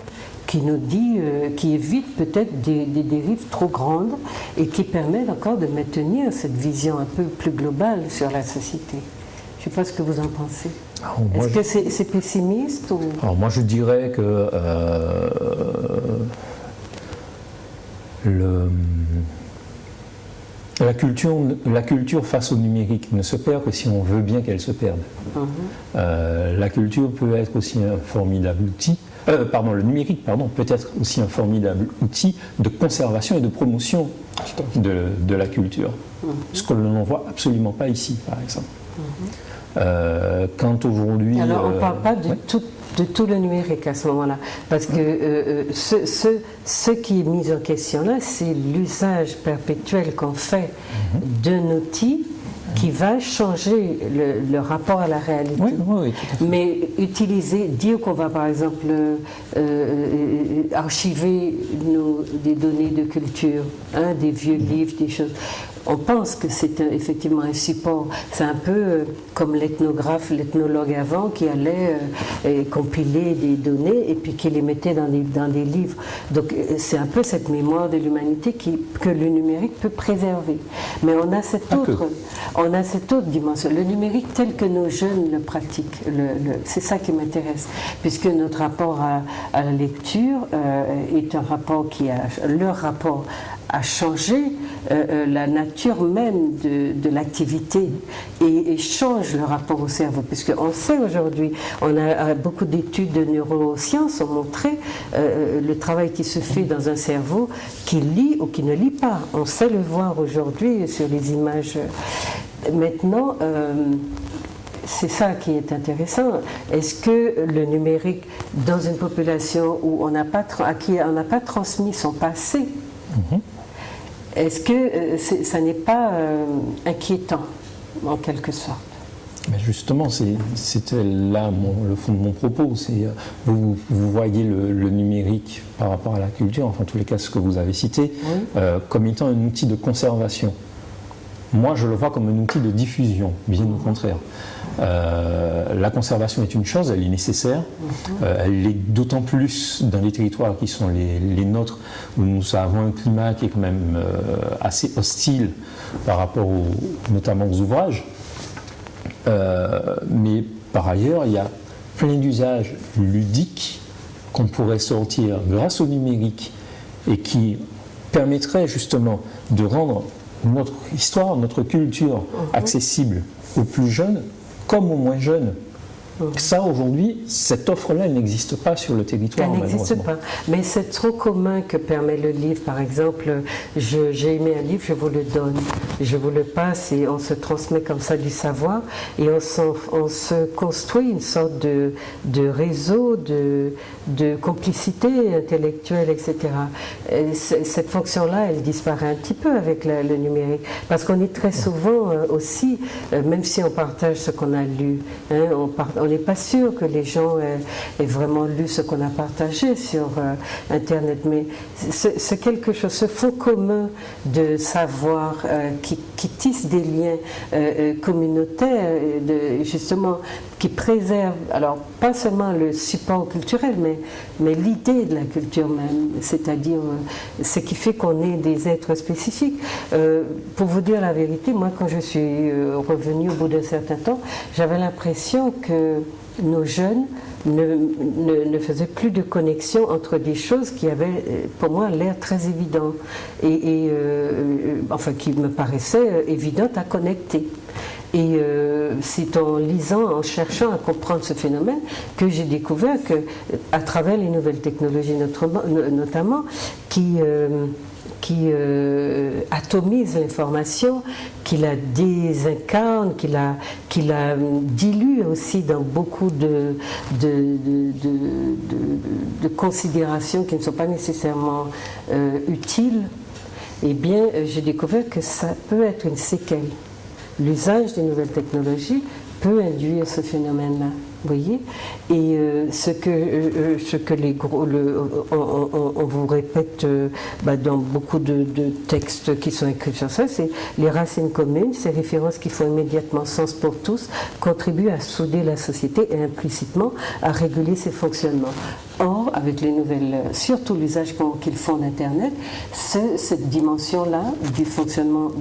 qui nous dit, qui évite peut-être des dérives trop grandes et qui permet encore de maintenir cette vision un peu plus globale sur la société. Je ne sais pas ce que vous en pensez. Est-ce que c'est pessimiste ou... Alors moi je dirais que La culture face au numérique ne se perd que si on veut bien qu'elle se perde. La culture peut être aussi un formidable outil, le numérique peut être aussi un formidable outil de conservation et de promotion de la culture. Ce que l'on ne voit absolument pas ici, par exemple. Quand aujourd'hui... Alors, on ne parle pas de tout le numérique à ce moment-là, parce que ce qui est mis en question là, c'est l'usage perpétuel qu'on fait d'un outil qui va changer le rapport à la réalité. Oui, mais dire qu'on va par exemple archiver des données de culture, des vieux livres, des choses. On pense que c'est effectivement un support. C'est un peu comme l'ethnologue avant qui allait compiler des données et puis qui les mettait dans des livres. Donc c'est un peu cette mémoire de l'humanité que le numérique peut préserver. Mais on a cette autre dimension. Le numérique tel que nos jeunes le pratiquent, c'est ça qui m'intéresse, puisque notre rapport à la lecture est un rapport leur rapport a changé la nature même de l'activité et change le rapport au cerveau, puisqu'on sait aujourd'hui, on a beaucoup d'études de neurosciences ont montré le travail qui se fait dans un cerveau qui lit ou qui ne lit pas. On sait le voir aujourd'hui sur les images. Maintenant, c'est ça qui est intéressant. Est-ce que le numérique, dans une population à qui on n'a pas transmis son passé, est-ce que ça n'est pas inquiétant, en quelque sorte? Mais justement, c'était là le fond de mon propos. Vous voyez le numérique par rapport à la culture, enfin en tous les cas ce que vous avez cité, comme étant un outil de conservation. Moi, je le vois comme un outil de diffusion, bien au contraire. La conservation est une chose, elle est nécessaire. Elle est d'autant plus dans les territoires qui sont les nôtres, où nous avons un climat qui est quand même assez hostile par rapport notamment aux ouvrages. Mais par ailleurs, il y a plein d'usages ludiques qu'on pourrait sortir grâce au numérique et qui permettraient justement de rendre notre histoire, notre culture accessible aux plus jeunes comme aux moins jeunes. Ça, aujourd'hui, cette offre-là, elle n'existe pas sur le territoire. Elle n'existe pas. Mais c'est trop commun que permet le livre. Par exemple, j'ai aimé un livre, je vous le donne. Je vous le passe et on se transmet comme ça du savoir. Et on se construit une sorte de réseau, de complicité intellectuelle, etc. Et cette fonction-là, elle disparaît un petit peu avec le numérique. Parce qu'on est très souvent aussi, même si on partage ce qu'on a lu, on n'est pas sûr que les gens aient vraiment lu ce qu'on a partagé sur Internet, mais c'est quelque chose, ce fond commun de savoir qui tisse des liens communautaires, justement, qui préserve, alors pas seulement le support culturel, mais l'idée de la culture même, c'est-à-dire ce qui fait qu'on est des êtres spécifiques. Pour vous dire la vérité, moi quand je suis revenue au bout d'un certain temps, j'avais l'impression que nos jeunes ne faisaient plus de connexion entre des choses qui avaient, pour moi, l'air très évident enfin qui me paraissaient évidentes à connecter. Et c'est en lisant, en cherchant à comprendre ce phénomène que j'ai découvert que, à travers les nouvelles technologies notamment, qui atomise l'information, qui la désincarne, qui la dilue aussi dans beaucoup de considérations qui ne sont pas nécessairement utiles, eh bien, j'ai découvert que ça peut être une séquelle. L'usage des nouvelles technologies peut induire ce phénomène-là, vous voyez. Et ce que les gros, on vous répète dans beaucoup de textes qui sont écrits sur ça, c'est les racines communes, ces références qui font immédiatement sens pour tous, contribuent à souder la société et implicitement à réguler ses fonctionnements. Or, avec les nouvelles, surtout l'usage qu'ils font d'Internet, cette dimension-là du fonctionnement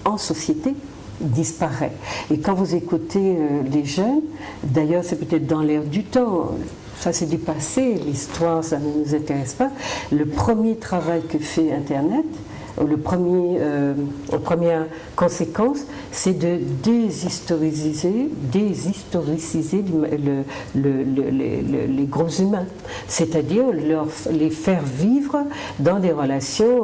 en société disparaît. Et quand vous écoutez les jeunes, d'ailleurs c'est peut-être dans l'air du temps, ça c'est du passé, l'histoire ça ne nous intéresse pas, le premier travail que fait Internet, la première conséquence, c'est de déshistoriciser les groupes humains, c'est-à-dire les faire vivre dans des relations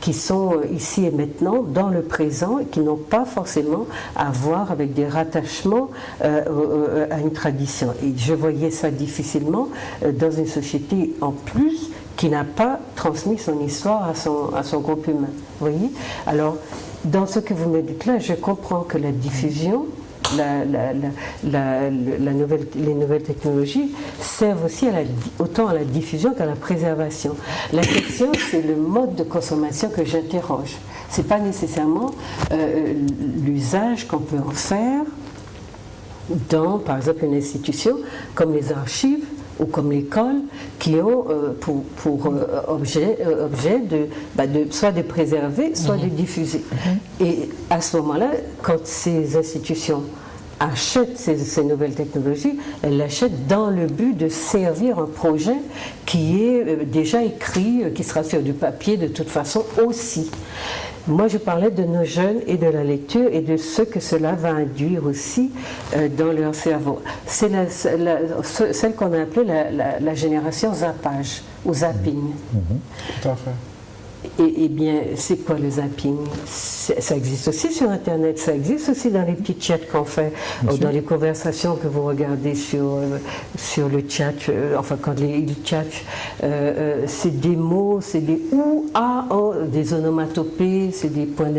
qui sont ici et maintenant, dans le présent, et qui n'ont pas forcément à voir avec des rattachements à une tradition. Et je voyais ça difficilement dans une société en plus qui n'a pas transmis son histoire à son groupe humain. Vous voyez? Alors, dans ce que vous me dites là, je comprends que la diffusion, les nouvelles technologies servent aussi autant à la diffusion qu'à la préservation. La question, c'est le mode de consommation que j'interroge. Ce n'est pas nécessairement l'usage qu'on peut en faire dans, par exemple, une institution comme les archives ou comme l'école, qui ont pour objet soit de préserver, soit de diffuser. Et à ce moment-là, quand ces institutions achètent ces nouvelles technologies, elles l'achètent dans le but de servir un projet qui est déjà écrit, qui sera sur du papier de toute façon aussi. Moi, je parlais de nos jeunes et de la lecture et de ce que cela va induire aussi dans leur cerveau. C'est celle qu'on a appelée la génération zappage ou zapping. Tout à fait. Et bien, c'est quoi le zapping? Ça existe aussi sur Internet, ça existe aussi dans les petits chats qu'on fait, ou dans les conversations que vous regardez sur le chat, enfin quand ils chattent, c'est des mots, c'est des ou, a, o, des onomatopées, c'est des points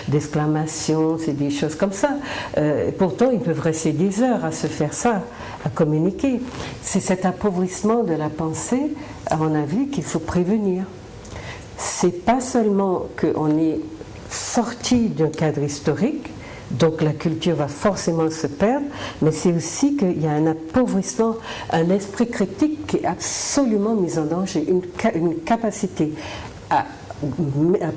d'exclamation, c'est des choses comme ça. Pourtant, ils peuvent rester des heures à se faire ça, à communiquer. C'est cet appauvrissement de la pensée, à mon avis, qu'il faut prévenir. C'est pas seulement qu'on est sorti d'un cadre historique, donc la culture va forcément se perdre, mais c'est aussi qu'il y a un appauvrissement, un esprit critique qui est absolument mis en danger, une capacité à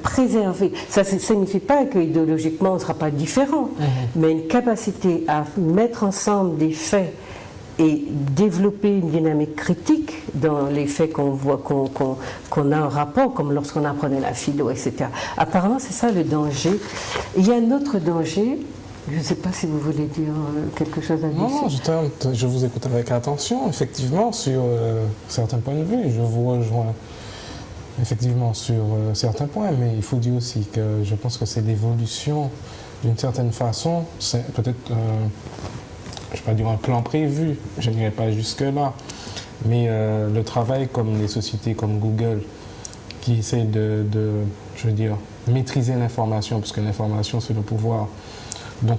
préserver. Ça ne signifie pas qu'idéologiquement on ne sera pas différent, mais une capacité à mettre ensemble des faits et développer une dynamique critique dans les faits qu'on voit, qu'on a en rapport, comme lorsqu'on apprenait la philo, etc. Apparemment, c'est ça le danger. Il y a un autre danger, je ne sais pas si vous voulez dire quelque chose à dire. Non, je vous écoute avec attention, effectivement, sur certains points de vue. Je vous rejoins effectivement sur certains points, mais il faut dire aussi que je pense que c'est l'évolution d'une certaine façon, c'est peut-être... je ne vais pas dire un plan prévu, je n'irai pas jusque-là, mais le travail comme les sociétés comme Google qui essaient je veux dire, maîtriser l'information, parce que l'information c'est le pouvoir, donc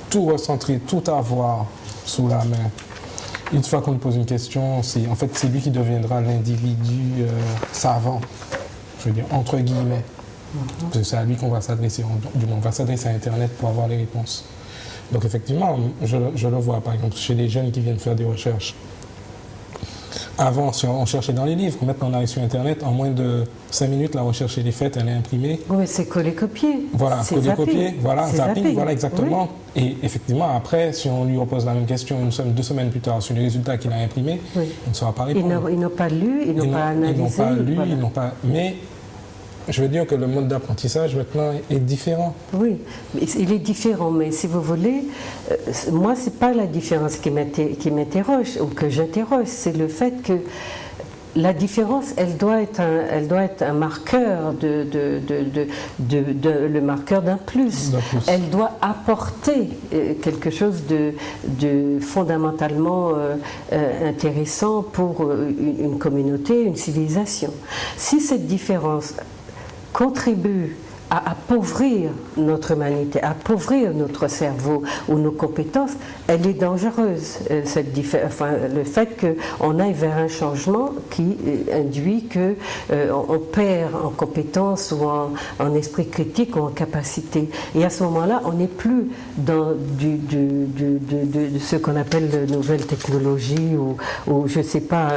tout recentrer, tout avoir sous la main. Une fois qu'on lui pose une question, en fait c'est lui qui deviendra l'individu savant, je veux dire entre guillemets, parce que c'est à lui qu'on va s'adresser, du moins on va s'adresser à Internet pour avoir les réponses. Donc effectivement, je le vois par exemple chez les jeunes qui viennent faire des recherches. Avant, on cherchait dans les livres. Maintenant, on arrive sur Internet. En moins de 5 minutes, la recherche est faite, elle est imprimée. Oui, c'est coller-copier. Voilà, coller-copier. Voilà, zapping. Voilà, exactement. Oui. Et effectivement, après, si on lui repose la même question 2 semaines plus tard sur les résultats qu'il a imprimés, on ne saura pas répondre. Ils n'ont pas lu, ils n'ont pas analysé. Ils n'ont pas lu, voilà. Ils n'ont pas... Mais je veux dire que le mode d'apprentissage maintenant est différent. Oui, il est différent, mais si vous voulez, moi, ce n'est pas la différence qui m'interroge ou que j'interroge, c'est le fait que la différence, elle doit être un marqueur, le marqueur d'un plus. Elle doit apporter quelque chose de fondamentalement intéressant pour une communauté, une civilisation. Si cette différence contribue à appauvrir notre humanité, à appauvrir notre cerveau ou nos compétences, elle est dangereuse. Le fait qu'on aille vers un changement qui induit qu'on perd en compétences ou en esprit critique ou en capacité. Et à ce moment-là, on n'est plus dans de ce qu'on appelle de nouvelles technologies ou je ne sais pas,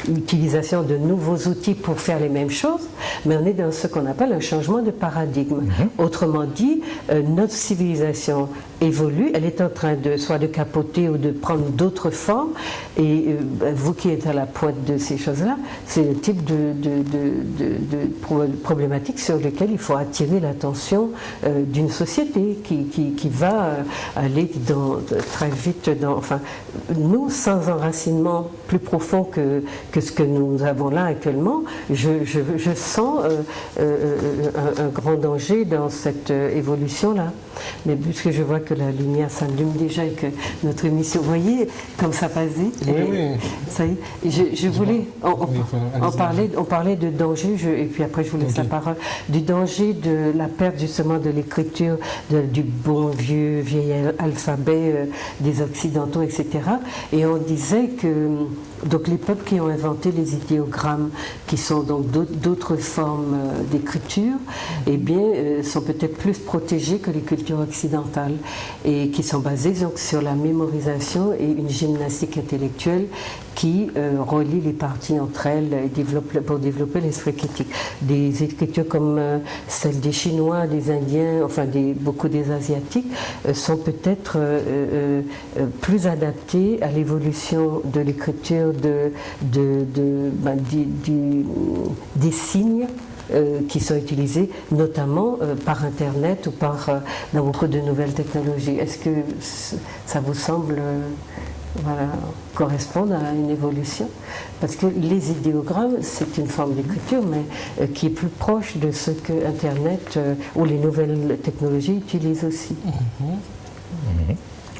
utilisation de nouveaux outils pour faire les mêmes choses, mais on est dans ce qu'on appelle un changement de paradigme. Autrement dit, notre civilisation évolue, elle est en train de soit de capoter ou de prendre d'autres formes, et vous qui êtes à la pointe de ces choses-là, c'est le type de problématique sur lequel il faut attirer l'attention d'une société qui va aller très vite dans... Enfin, nous, sans enracinement plus profond que ce que nous avons là actuellement, je sens un grand danger dans cette évolution-là. Mais puisque je vois que la lumière s'allume déjà et que notre émission, vous voyez, comme ça passe vite. Oui. Ça y est, je voulais... On parlait de danger, et puis après je vous laisse la parole, du danger de la perte justement de l'écriture, du bon vieil alphabet des Occidentaux, etc. Et on disait que donc les peuples qui ont inventé les idéogrammes, qui sont donc d'autres formes d'écriture, eh bien, sont peut-être plus protégés que les cultures occidentales, et qui sont basées donc sur la mémorisation et une gymnastique intellectuelle qui relie les parties entre elles et pour développer l'esprit critique. Des écritures comme celles des Chinois, des Indiens, enfin beaucoup des Asiatiques, sont peut-être plus adaptées à l'évolution de l'écriture des signes qui sont utilisés notamment par Internet ou dans beaucoup de nouvelles technologies. Est-ce que ça vous semble correspondre à une évolution? Parce que les idéogrammes, c'est une forme d'écriture, mais qui est plus proche de ce que Internet ou les nouvelles technologies utilisent aussi.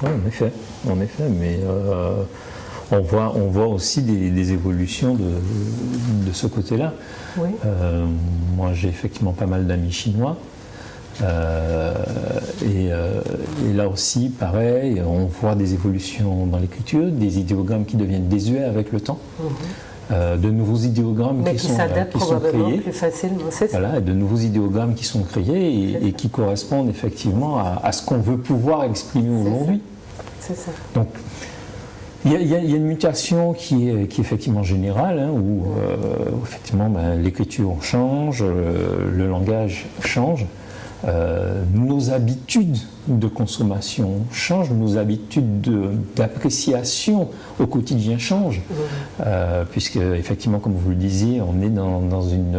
Oui, en effet, mais on voit aussi des évolutions de ce côté-là. Oui. Moi, j'ai effectivement pas mal d'amis chinois. Et là aussi, pareil, on voit des évolutions dans l'écriture, des idéogrammes qui deviennent désuets avec le temps, de nouveaux idéogrammes qui sont créés, plus facilement, c'est ça. Voilà, de nouveaux idéogrammes qui sont créés et qui correspondent effectivement à ce qu'on veut pouvoir exprimer aujourd'hui. C'est ça. Donc, il y a une mutation qui est effectivement générale, où effectivement l'écriture change, le langage change. Nos habitudes de consommation changent, nos habitudes d'appréciation au quotidien changent, puisque effectivement, comme vous le disiez, on est dans une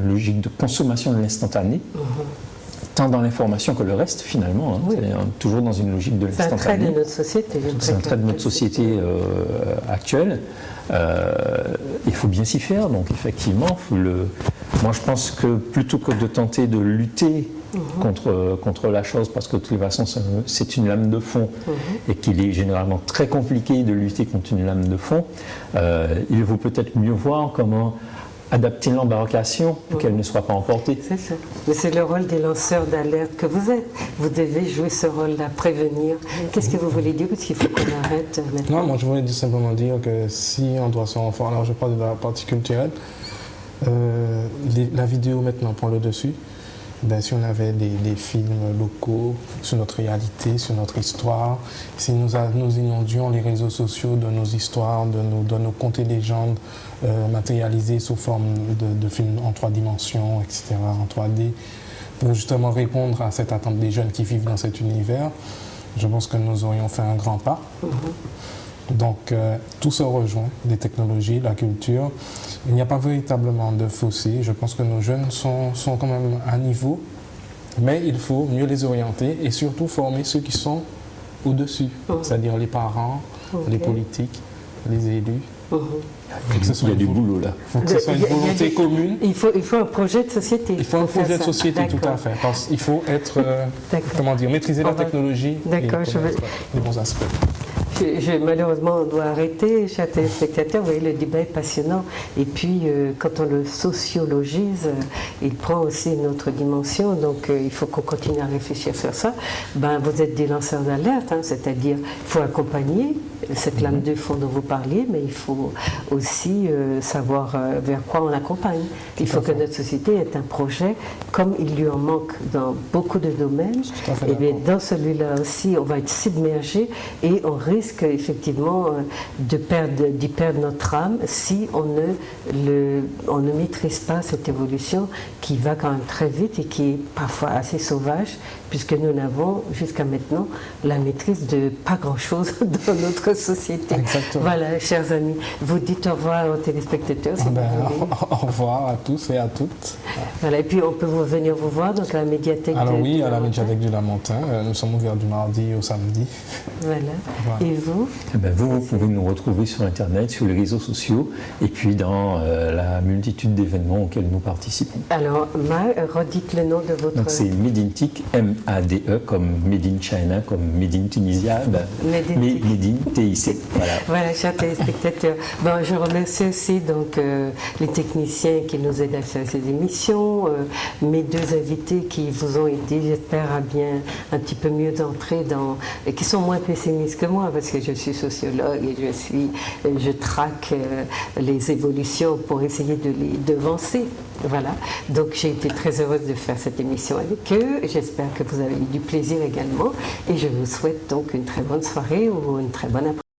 logique de consommation de l'instantané, tant dans l'information que le reste finalement, c'est toujours dans une logique de l'instantané. C'est un trait de notre société. C'est un trait de notre société actuelle. Il faut bien s'y faire, donc effectivement, moi je pense que plutôt que de tenter de lutter contre la chose, parce que de toute façon c'est une lame de fond et qu'il est généralement très compliqué de lutter contre une lame de fond, il vaut peut-être mieux voir comment adapter l'embarcation pour qu'elle ne soit pas emportée. C'est ça. Mais c'est le rôle des lanceurs d'alerte que vous êtes. Vous devez jouer ce rôle-là, prévenir. Qu'est-ce que vous voulez dire? Parce qu'il faut qu'on arrête maintenant. Non, moi je voulais simplement dire que si on doit se renforcer, alors je parle de la partie culturelle, la vidéo maintenant prend le dessus. Si on avait des films locaux sur notre réalité, sur notre histoire, si nous inondions les réseaux sociaux de nos histoires, de nos contes et légendes matérialisés sous forme de films en 3 dimensions, etc., en 3D, pour justement répondre à cette attente des jeunes qui vivent dans cet univers, je pense que nous aurions fait un grand pas. Donc tout se rejoint, les technologies, la culture. Il n'y a pas véritablement de fossé. Je pense que nos jeunes sont quand même à niveau, mais il faut mieux les orienter et surtout former ceux qui sont au-dessus, c'est-à-dire les parents, les politiques, les élus. Il y a du boulot là. Il faut que ce soit une volonté commune. Il faut un projet de société. Il faut un projet de société, tout à fait. Parce qu'il faut être, maîtriser la technologie et les bons aspects. Malheureusement, on doit arrêter, chers téléspectateurs. Vous voyez, le débat est passionnant. Et puis, quand on le sociologise, il prend aussi une autre dimension. Donc, il faut qu'on continue à réfléchir sur ça. Vous êtes des lanceurs d'alerte, c'est-à-dire il faut accompagner, cette lame de fond dont vous parliez, mais il faut aussi savoir vers quoi on l'accompagne. Il faut que notre société ait un projet, comme il lui en manque dans beaucoup de domaines. Et bien, dans celui-là aussi, on va être submergé et on risque effectivement d'y perdre notre âme si on ne maîtrise pas cette évolution qui va quand même très vite et qui est parfois assez sauvage, puisque nous n'avons jusqu'à maintenant la maîtrise de pas grand-chose dans notre société. Exactement. Voilà, chers amis, vous dites au revoir aux téléspectateurs. Si vous voulez. Au revoir à tous et à toutes. Voilà, et puis on peut venir vous voir donc à la médiathèque. Alors oui, à la médiathèque du Lamentin. Nous sommes ouverts du mardi au samedi. Voilà. Et vous? Vous pouvez nous retrouver sur Internet, sur les réseaux sociaux, et puis dans la multitude d'événements auxquels nous participons. Alors, redites le nom de votre... Donc c'est Made in TIC, M-A-D-E, comme Made in China, comme Made in Tunisia, Made in TIC. Voilà. Voilà, chers téléspectateurs. Bon, je remercie aussi donc, les techniciens qui nous aident à faire ces émissions, mes deux invités qui vous ont aidé, j'espère, à bien un petit peu mieux entrer dans... et qui sont moins pessimistes que moi, parce que je suis sociologue et je traque les évolutions pour essayer de les devancer. Voilà, donc j'ai été très heureuse de faire cette émission avec eux. J'espère que vous avez eu du plaisir également et je vous souhaite donc une très bonne soirée ou une très bonne après-midi.